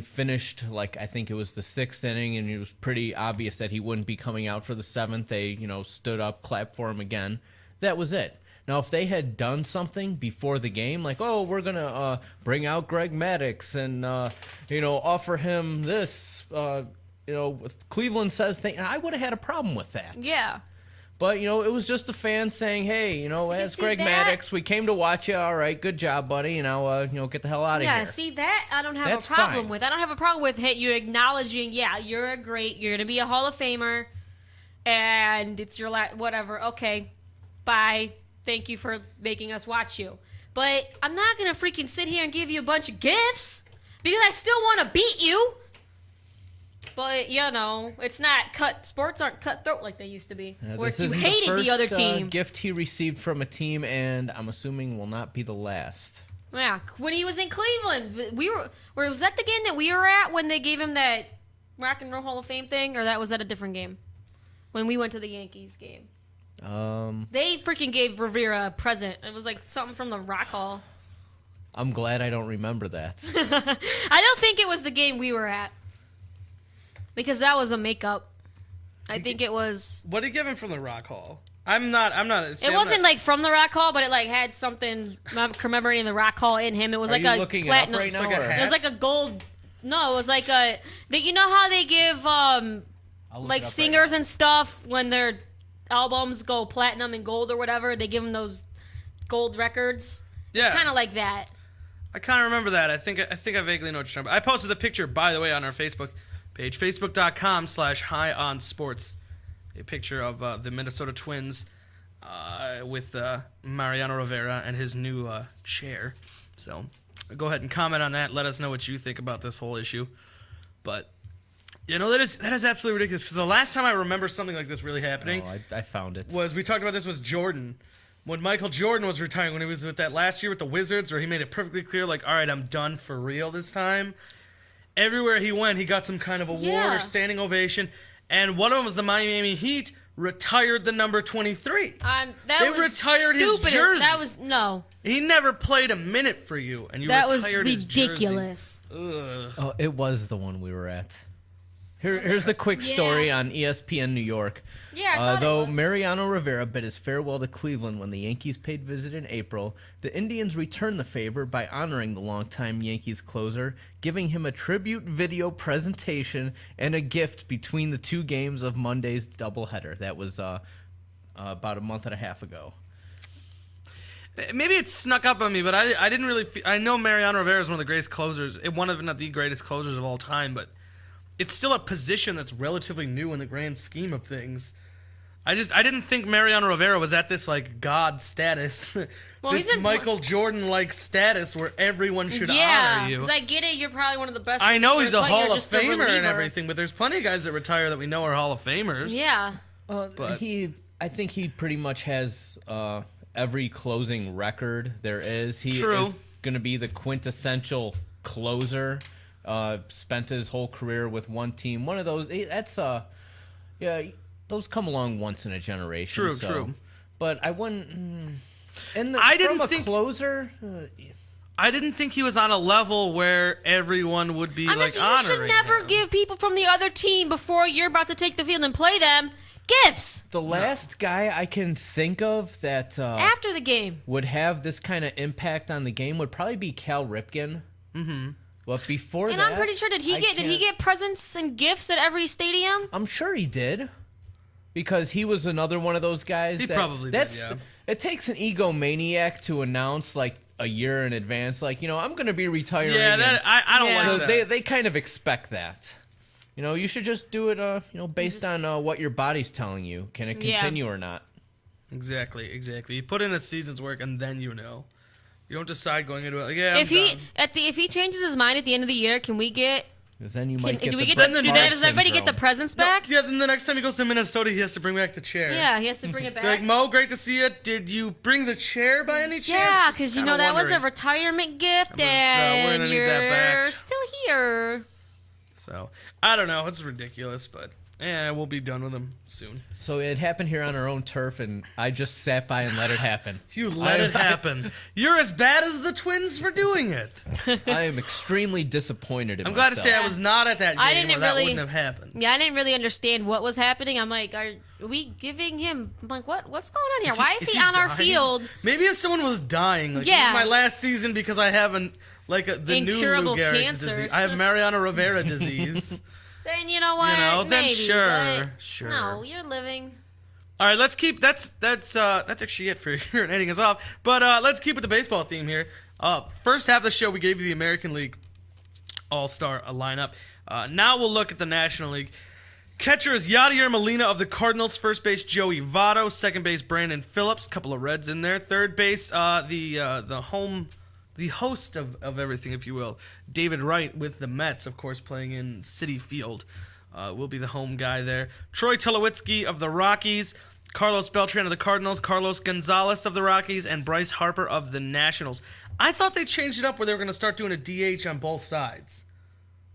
S6: finished, I think it was the 6th inning, and it was pretty obvious that he wouldn't be coming out for the 7th. They, stood up, clapped for him again. That was it. Now, if they had done something before the game, like, oh, we're going to bring out Greg Maddox and, offer him this, Cleveland says thing, I would have had a problem with that.
S5: Yeah.
S6: But, it was just the fans saying, hey, as
S5: see
S6: Greg
S5: that?
S6: Maddox, we came to watch you. All right, good job, buddy. Get the hell out of
S5: Yeah,
S6: here.
S5: see that I don't have
S6: That's
S5: a problem
S6: fine.
S5: with. I don't have a problem with you acknowledging, yeah, you're gonna be a Hall of Famer, and it's your whatever. Okay, bye. Thank you for making us watch you. But I'm not gonna freaking sit here and give you a bunch of gifts because I still want to beat you. But it's not sports aren't cutthroat like they used to be, where
S6: This
S5: you
S6: isn't
S5: hated the other
S6: first,
S5: team.
S6: gift he received from a team, and I'm assuming will not be the last.
S5: Yeah, when he was in Cleveland, was that the game that we were at when they gave him that Rock and Roll Hall of Fame thing, or was that a different game? When we went to the Yankees game, they freaking gave Rivera a present. It was like something from the Rock Hall.
S6: I'm glad I don't remember that.
S5: I don't think it was the game we were at because that was a makeup. I think it was.
S4: What did he give him from the Rock Hall? I'm not.
S5: It wasn't like from the Rock Hall, but it had something commemorating the Rock Hall in him. It was
S6: Are
S5: like
S6: you
S5: a
S6: looking it up
S5: platinum.
S6: right now?
S4: like a
S6: or-
S4: hat?
S5: It was like a gold. No, it was like a. You know how they give
S6: I'll look
S5: like
S6: it up
S5: singers
S6: right
S5: and stuff when their albums go platinum and gold or whatever, they give them those gold records.
S4: Yeah.
S5: It's kind of like that.
S4: I kind of remember that. I think I vaguely know what you're talking about. I posted the picture, by the way, on our Facebook page, facebook.com/highonsports. A picture of the Minnesota Twins with Mariano Rivera and his new chair. So go ahead and comment on that. Let us know what you think about this whole issue. But that is absolutely ridiculous, because the last time I remember something like this really happening
S6: I found it.
S4: was, we talked about this, was Jordan. When Michael Jordan was retiring, when he was with that last year with the Wizards, where he made it perfectly clear, like, all right, I'm done for real this time. Everywhere he went, he got some kind of award
S5: Yeah.
S4: or standing ovation. And one of them was the Miami Heat retired the number 23.
S5: They
S4: retired his
S5: stupid.
S4: jersey.
S5: That was no.
S4: He never played a minute for you, and you
S5: That was
S4: retired his jersey.
S5: ridiculous.
S4: Ugh.
S6: Oh, it was the one we were at. Here's the quick story
S5: Yeah.
S6: on ESPN New York.
S5: Yeah, I thought it
S6: Though
S5: was.
S6: Mariano Rivera bid his farewell to Cleveland when the Yankees paid visit in April, the Indians returned the favor by honoring the longtime Yankees closer, giving him a tribute video presentation and a gift between the two games of Monday's doubleheader. That was about a month and a half ago.
S4: Maybe it snuck up on me, but I didn't really I know Mariano Rivera is one of the greatest closers, one of, if not the greatest closers of all time, but it's still a position that's relatively new in the grand scheme of things. I didn't think Mariano Rivera was at this, like, God status.
S5: Well,
S4: this
S5: he's in-
S4: Michael Jordan-like status where everyone should
S5: Yeah,
S4: honor you.
S5: because I get it. You're probably one of the best.
S4: I know he's a
S5: relievers, but you're
S4: Hall of
S5: just a
S4: Famer and
S5: reliever.
S4: everything, but there's plenty of guys that retire that we know are Hall of Famers.
S5: Yeah.
S6: But I think he pretty much has every closing record there is. He
S4: True.
S6: is going to be the quintessential closer. Spent his whole career with one team. One of those. That's yeah. Those come along once in a generation.
S4: True.
S6: But I wouldn't. From a closer.
S4: I didn't think he was on a level where everyone would be
S5: You should never give people from the other team before you're about to take the field and play them gifts.
S6: The last guy I can think of that
S5: After the game.
S6: would have this kind of impact on the game would probably be Cal Ripken. Mm-hmm. But before
S5: And
S6: that,
S5: I'm pretty sure did he get presents and gifts at every stadium?
S6: I'm sure he did, because he was another one of those guys.
S4: He probably did, yeah.
S6: It takes an egomaniac to announce like a year in advance, like, I'm going to be retiring.
S4: Yeah, I don't
S5: Yeah.
S6: So
S4: like that.
S6: they kind of expect that. You should just do it, based on what your body's telling you. Can it continue or not?
S4: Exactly. You put in a season's work, and then you know. You don't decide going into it like, yeah,
S5: If he changes his mind at the end of the year, can we get?
S6: Because then you might get
S5: Do we
S6: the
S5: get?
S6: Brett
S5: Does
S6: Favre
S5: everybody get the
S6: syndrome.
S5: presents back?
S4: Yeah, then the next time he goes to Minnesota, he has to bring back the chair.
S5: Yeah, he has to bring it back.
S4: They're like, Mo, great to see you. Did you bring the chair by any chance?
S5: Yeah, because
S4: Kinda
S5: that was a
S4: wondering.
S5: retirement gift,
S4: we're
S5: and
S4: gonna need
S5: you're
S4: that back.
S5: still here.
S4: So, I don't know. It's ridiculous, but we'll be done with him soon.
S6: So it happened here on our own turf, and I just sat by and let it happen.
S4: You let it happen. You're as bad as the Twins for doing it.
S6: I am extremely disappointed in
S4: I'm glad to say I
S6: myself.
S4: was not at that game,
S5: I didn't
S4: or that
S5: really-
S4: wouldn't have happened.
S5: Yeah, I didn't really understand what was happening. I'm like, are we giving him? I'm like, what's going on here? Why is he on our
S4: dying?
S5: field?
S4: Maybe if someone was dying, like, this
S5: Yeah.
S4: is my last season because I haven't, the new
S5: Incurable
S4: Lou Gehrig's
S5: cancer.
S4: disease. I have Mariano Rivera disease.
S5: Then you know what?
S4: then
S5: Maybe,
S4: sure,
S5: but
S4: sure.
S5: No, you're living.
S4: All right, let's keep that's actually it for here and ending us off. But let's keep with the baseball theme here. First half of the show, we gave you the American League All-Star lineup. Now we'll look at the National League. Catcher is Yadier Molina of the Cardinals. First base, Joey Votto. Second base, Brandon Phillips. Couple of Reds in there. Third base, the host of everything, if you will, David Wright with the Mets, of course, playing in Citi Field. Will be the home guy there. Troy Tulowitzki of the Rockies. Carlos Beltran of the Cardinals. Carlos Gonzalez of the Rockies. And Bryce Harper of the Nationals. I thought they changed it up where they were going to start doing a DH on both sides,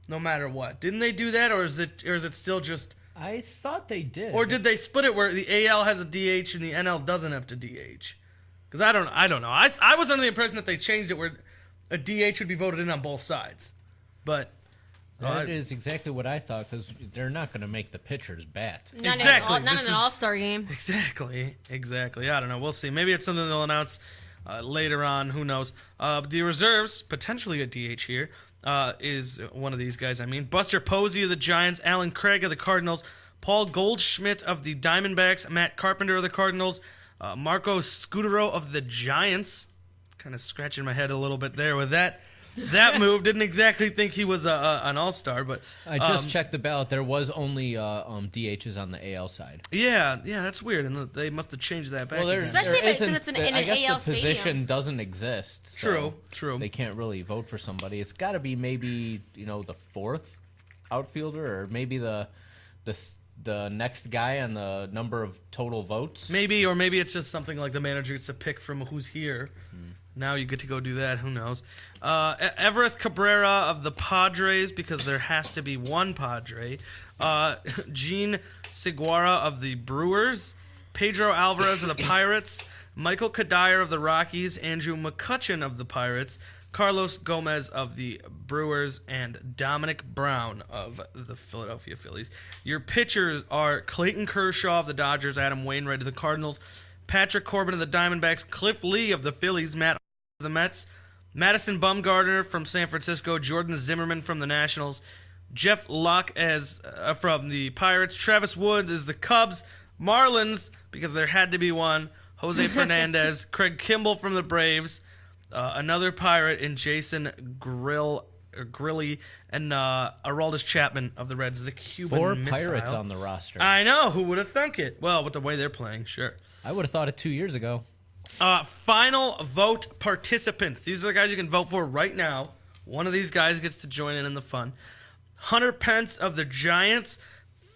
S4: no matter what. Didn't they do that, or is it still just?
S6: I thought they did.
S4: Or did they split it where the AL has a DH and the NL doesn't have to DH? Because I don't know. I was under the impression that they changed it where a DH would be voted in on both sides, but
S6: That is exactly what I thought, because they're not going to make the pitchers bat.
S5: Not
S4: Exactly.
S5: in an
S4: This is-
S5: All-Star game.
S4: Exactly. I don't know. We'll see. Maybe it's something they'll announce later on. Who knows? The reserves, potentially a DH here, is one of these guys. Buster Posey of the Giants, Alan Craig of the Cardinals, Paul Goldschmidt of the Diamondbacks, Matt Carpenter of the Cardinals, Marco Scutero of the Giants. Kind of scratching my head a little bit there with that move. Didn't exactly think he was an all-star, but
S6: I just checked the ballot. There was only DHs on the AL side.
S4: yeah, that's weird, and they must have changed that back.
S6: Well,
S4: again.
S5: Especially
S6: there
S5: if it's
S6: isn't-
S5: in
S6: I
S5: an
S6: guess
S5: AL
S6: the position
S5: stadium.
S6: doesn't exist. So
S4: True.
S6: They can't really vote for somebody. It's got to be maybe the fourth outfielder, or maybe the next guy on the number of total votes.
S4: Maybe it's just something like the manager gets to pick from who's here. Now you get to go do that. Who knows? Everett Cabrera of the Padres, because there has to be one Padre. Gene Seguara of the Brewers. Pedro Alvarez of the Pirates. Michael Kadire of the Rockies. Andrew McCutcheon of the Pirates. Carlos Gomez of the Brewers, and Dominic Brown of the Philadelphia Phillies. Your pitchers are Clayton Kershaw of the Dodgers, Adam Wainwright of the Cardinals, Patrick Corbin of the Diamondbacks, Cliff Lee of the Phillies, Matt of the Mets, Madison Bumgarner from San Francisco, Jordan Zimmerman from the Nationals, Jeff Locke from the Pirates, Travis Woods is the Cubs, Marlins, because there had to be one, Jose Fernandez, Craig Kimball from the Braves, another Pirate in Jason Grilly, and Aroldis Chapman of the Reds, the Cuban
S6: 4
S4: missile.
S6: Pirates on the roster.
S4: I know. Who would have thunk it? Well, with the way they're playing, sure.
S6: I would have thought it 2 years ago.
S4: Final vote participants. These are the guys you can vote for right now. One of these guys gets to join in the fun. Hunter Pence of the Giants,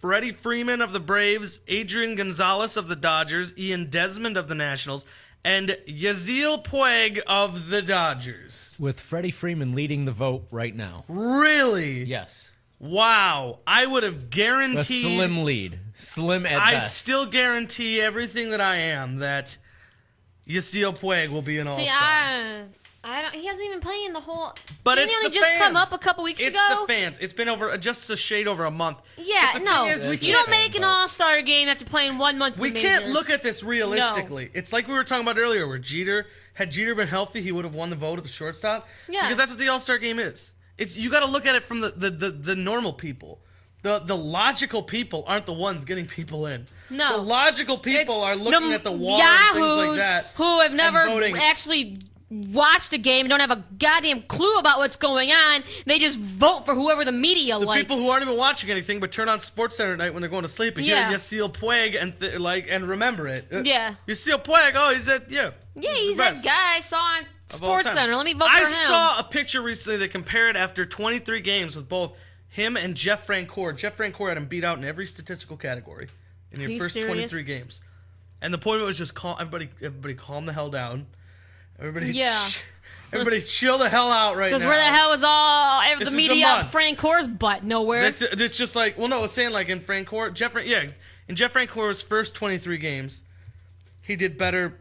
S4: Freddie Freeman of the Braves, Adrian Gonzalez of the Dodgers, Ian Desmond of the Nationals, and Yasiel Puig of the Dodgers.
S6: With Freddie Freeman leading the vote right now.
S4: Really?
S6: Yes.
S4: Wow. I would have
S6: A
S4: guaranteed.
S6: slim lead. Slim at
S4: I
S6: best.
S4: still guarantee everything that I am that Yasiel Puig will be an all-star.
S5: See, I don't. He hasn't even played in the whole.
S4: But
S5: didn't
S4: it's
S5: he only
S4: the
S5: just
S4: fans.
S5: come up a couple weeks
S4: It's
S5: ago?
S4: the fans. It's been over just a shade over a month.
S5: Yeah,
S4: But the
S5: no.
S4: thing is, we
S5: You
S4: can't-
S5: don't make an all-star game after playing 1 month.
S4: We
S5: in the
S4: can't
S5: majors.
S4: look at this realistically. It's like we were talking about earlier, where had Jeter been healthy, he would have won the vote at the shortstop.
S5: Yeah.
S4: Because that's what the All-Star game is. It's you got to look at it from the normal people. The logical people aren't the ones getting people in.
S5: No.
S4: The logical people
S5: It's
S4: are looking
S5: the
S4: at the wall and things like that.
S5: who have never
S4: voting.
S5: actually watched a game, don't have a goddamn clue about what's going on. They just vote for whoever the media
S4: The
S5: likes.
S4: people who aren't even watching anything but turn on SportsCenter at night when they're going to sleep and
S5: Yeah.
S4: hear Yasiel Puig and remember it.
S5: Yeah.
S4: Yasiel Puig, oh, he's at, yeah.
S5: Yeah,
S4: the
S5: he's that
S4: best
S5: guy I saw on
S4: of all time.
S5: SportsCenter. Let me vote
S4: I
S5: for him.
S4: saw a picture recently that compared after 23 games with both him and Jeff Francoeur. Jeff Francoeur had him beat out in every statistical category in your
S5: you
S4: first
S5: serious?
S4: 23 games. And the point of it was just everybody calm the hell down. Everybody Everybody chill the hell out right now.
S5: Because where the hell is all
S4: This
S5: the
S4: is
S5: media
S4: the
S5: up
S4: month.
S5: Frank Core's butt? Nowhere.
S4: It's just like, well, no, I was saying like in Francoeur, in Jeff Francoeur's first 23 games, he did better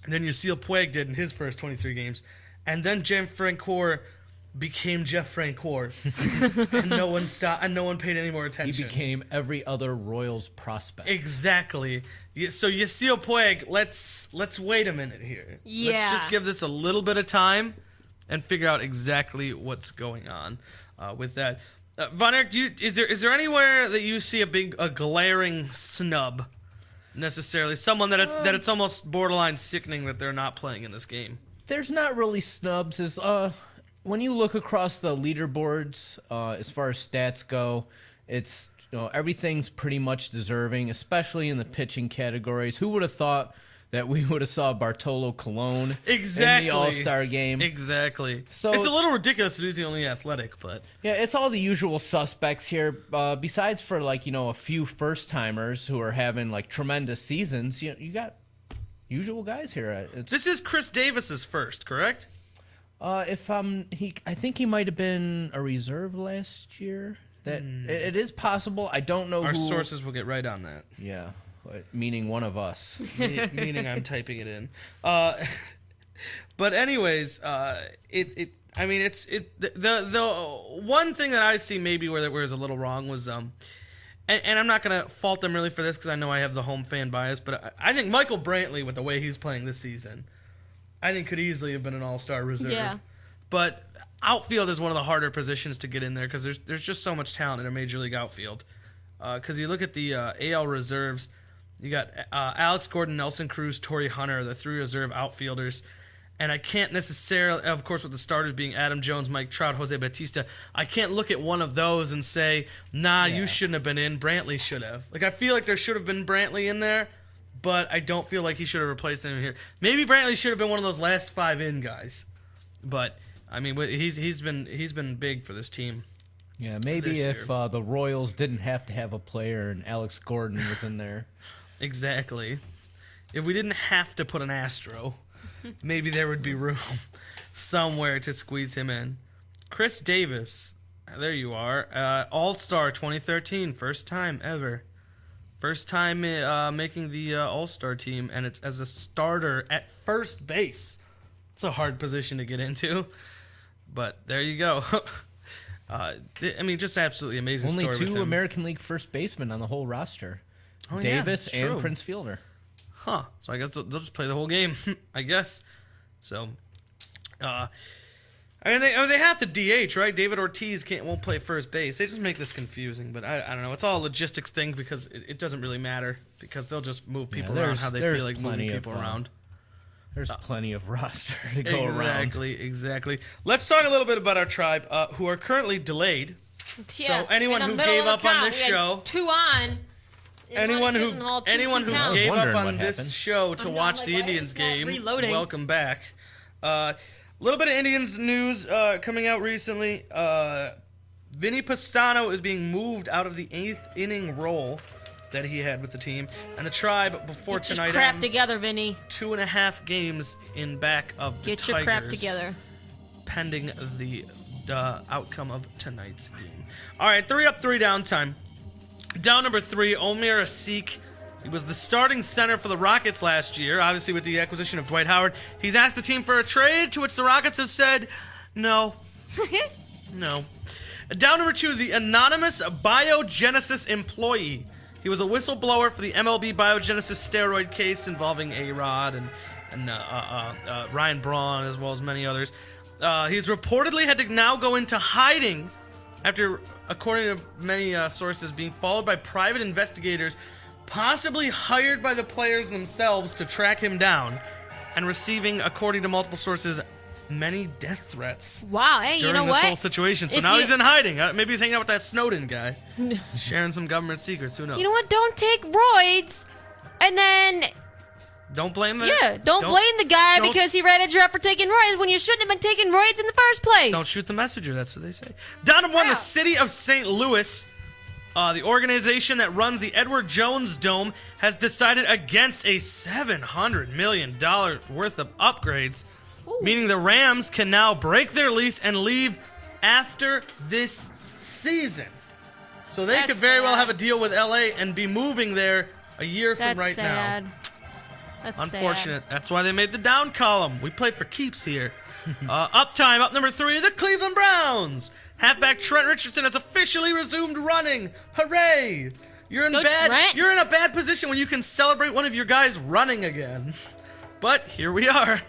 S4: than Yasiel Puig did in his first 23 games. And then Jeff Francoeur became Jeff Francoeur. And no one stopped, and no one paid any more
S6: He
S4: attention.
S6: became every other Royals prospect.
S4: Exactly. So Yasiel Puig, let's wait a minute here.
S5: Yeah.
S4: Let's just give this a little bit of time and figure out exactly what's going on with that. Von Erich, is there anywhere that you see a glaring snub necessarily? Someone that it's almost borderline sickening that they're not playing in this game.
S6: There's not really snubs. When you look across the leaderboards, as far as stats go, it's everything's pretty much deserving, especially in the pitching categories. Who would have thought that we would have saw Bartolo Colon in the All-Star game?
S4: Exactly.
S6: So
S4: it's a little ridiculous that he's the only athletic, but
S6: yeah, it's all the usual suspects here. Besides for a few first-timers who are having like tremendous seasons, you got usual guys here.
S4: this is Chris Davis's first, correct?
S6: I think he might have been a reserve last year. It is possible. I don't know.
S4: Our sources will get right on that.
S6: Yeah, meaning one of us.
S4: Meaning I'm typing it in. But anyways, the one thing that I see maybe where it's a little wrong was and I'm not gonna fault them really for this because I know I have the home fan bias, but I think Michael Brantley, with the way he's playing this season, I think could easily have been an all-star reserve.
S5: Yeah.
S4: But outfield is one of the harder positions to get in there because there's just so much talent in a major league outfield. Because you look at the AL reserves, you got Alex Gordon, Nelson Cruz, Torrey Hunter, the three reserve outfielders. And I can't necessarily, of course, with the starters being Adam Jones, Mike Trout, Jose Bautista, I can't look at one of those and say, you shouldn't have been in. Brantley should have. Like, I feel like there should have been Brantley in there, but I don't feel like he should have replaced him here. Maybe Brantley should have been one of those last 5 in guys. But I mean, he's been big for this team.
S6: Yeah, maybe if the Royals didn't have to have a player and Alex Gordon was in there.
S4: Exactly. If we didn't have to put an Astro, maybe there would be room somewhere to squeeze him in. Chris Davis, there you are. All-Star 2013, first time ever. First time making the All-Star team, and it's as a starter at first base. It's a hard position to get into, but there you go. Just absolutely amazing
S6: Only
S4: story with
S6: 2
S4: him.
S6: American League first basemen on the whole roster.
S4: Oh, yeah,
S6: Davis
S4: that's
S6: and
S4: true.
S6: Prince Fielder.
S4: Huh. So I guess they'll just play the whole game, I guess. So, they have to DH, right? David Ortiz won't play first base. They just make this confusing, but I don't know. It's all a logistics thing because it doesn't really matter because they'll just move people around how they feel like moving people around.
S6: There's plenty of roster to go around.
S4: Exactly. Let's talk a little bit about our tribe, who are currently delayed.
S5: Yeah,
S4: So anyone
S5: in the
S4: who
S5: middle
S4: gave
S5: of
S4: up
S5: the
S4: on
S5: count,
S4: this
S5: we had
S4: show,
S5: 2 on.
S4: anyone who
S5: count.
S4: gave up
S6: wondering
S4: on
S6: what
S4: this
S6: happened.
S4: show to
S5: I know,
S4: watch
S5: I'm
S4: the
S5: like, why
S4: Indians
S5: is it not
S4: game,
S5: reloading?
S4: welcome back. A little bit of Indians news coming out recently. Vinny Pastano is being moved out of the 8th inning role that he had with the team. And the Tribe, before
S5: Get your
S4: tonight
S5: crap
S4: ends,
S5: together, Vinny.
S4: 2.5 games in back of the
S5: Get your
S4: Tigers,
S5: crap together.
S4: pending the outcome of tonight's game. All right, 3 up, 3 down time. Down number 3, Omer Asik. He was the starting center for the Rockets last year, obviously with the acquisition of Dwight Howard. He's asked the team for a trade, to which the Rockets have said, no. No. Down number 2, the anonymous biogenesis employee. He was a whistleblower for the MLB biogenesis steroid case involving A-Rod and Ryan Braun, as well as many others. He's reportedly had to now go into hiding after, according to many sources, being followed by private investigators, possibly hired by the players themselves to track him down, and receiving, according to multiple sources, many death threats.
S5: Wow, hey,
S4: during
S5: you know
S4: this
S5: what?
S4: whole situation. So
S5: If
S4: now
S5: you-
S4: he's in hiding. Maybe he's hanging out with that Snowden guy, sharing some government secrets. Who knows?
S5: You know what? Don't take roids, and then
S4: Don't blame the
S5: don't blame the guy
S4: don't-
S5: because he read a draft for taking roids when you shouldn't have been taking roids in the first place.
S4: Don't shoot the messenger. That's what they say. Down to 1, the
S5: Wow.
S4: city of St. Louis. The organization that runs the Edward Jones Dome has decided against a $700 million worth of upgrades, meaning the Rams can now break their lease and leave after this season. So they
S5: That's
S4: could very well
S5: sad.
S4: have a deal with LA and be moving there a year from
S5: That's
S4: right
S5: sad.
S4: now.
S5: That's
S4: Unfortunate.
S5: sad.
S4: That's why they made the down column. We play for keeps here. Up number 3, the Cleveland Browns. Halfback Trent Richardson has officially resumed running. Hooray! You're in
S5: Go
S4: bad.
S5: Trent.
S4: You're in a bad position when you can celebrate one of your guys running again. But here we are.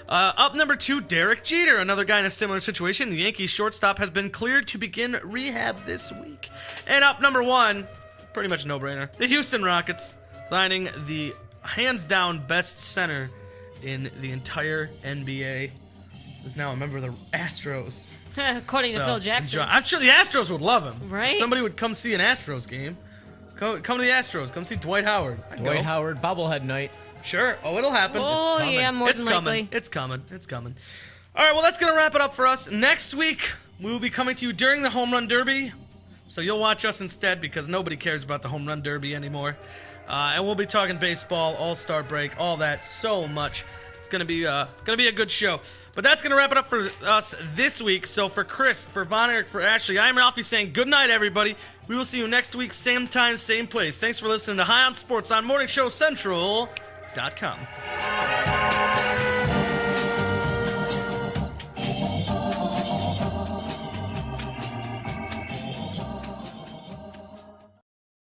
S4: Up number 2, Derek Jeter, another guy in a similar situation. The Yankees shortstop has been cleared to begin rehab this week. And up number 1, pretty much no-brainer, the Houston Rockets signing the hands-down best center in the entire NBA. Is now a member of the Astros.
S5: According to
S4: So,
S5: Phil Jackson.
S4: I'm sure the Astros would love him.
S5: Right?
S4: Somebody would come see an Astros game. Come to the Astros. Come see Dwight Howard. I'd
S6: Dwight
S4: go.
S6: Howard bobblehead night.
S4: Sure. Oh, it'll happen.
S5: Oh,
S4: It's coming.
S5: yeah, more
S4: it's
S5: than
S4: coming.
S5: likely.
S4: It's coming. It's coming. All right, well, that's going to wrap it up for us. Next week, we will be coming to you during the Home Run Derby. So you'll watch us instead because nobody cares about the Home Run Derby anymore. And we'll be talking baseball, All-Star break, all that, so much. It's going to be a good show. But that's going to wrap it up for us this week. So for Chris, for Von Erich, for Ashley, I'm Ralphie saying good night, everybody. We will see you next week, same time, same place. Thanks for listening to High on Sports on MorningshowCentral.com.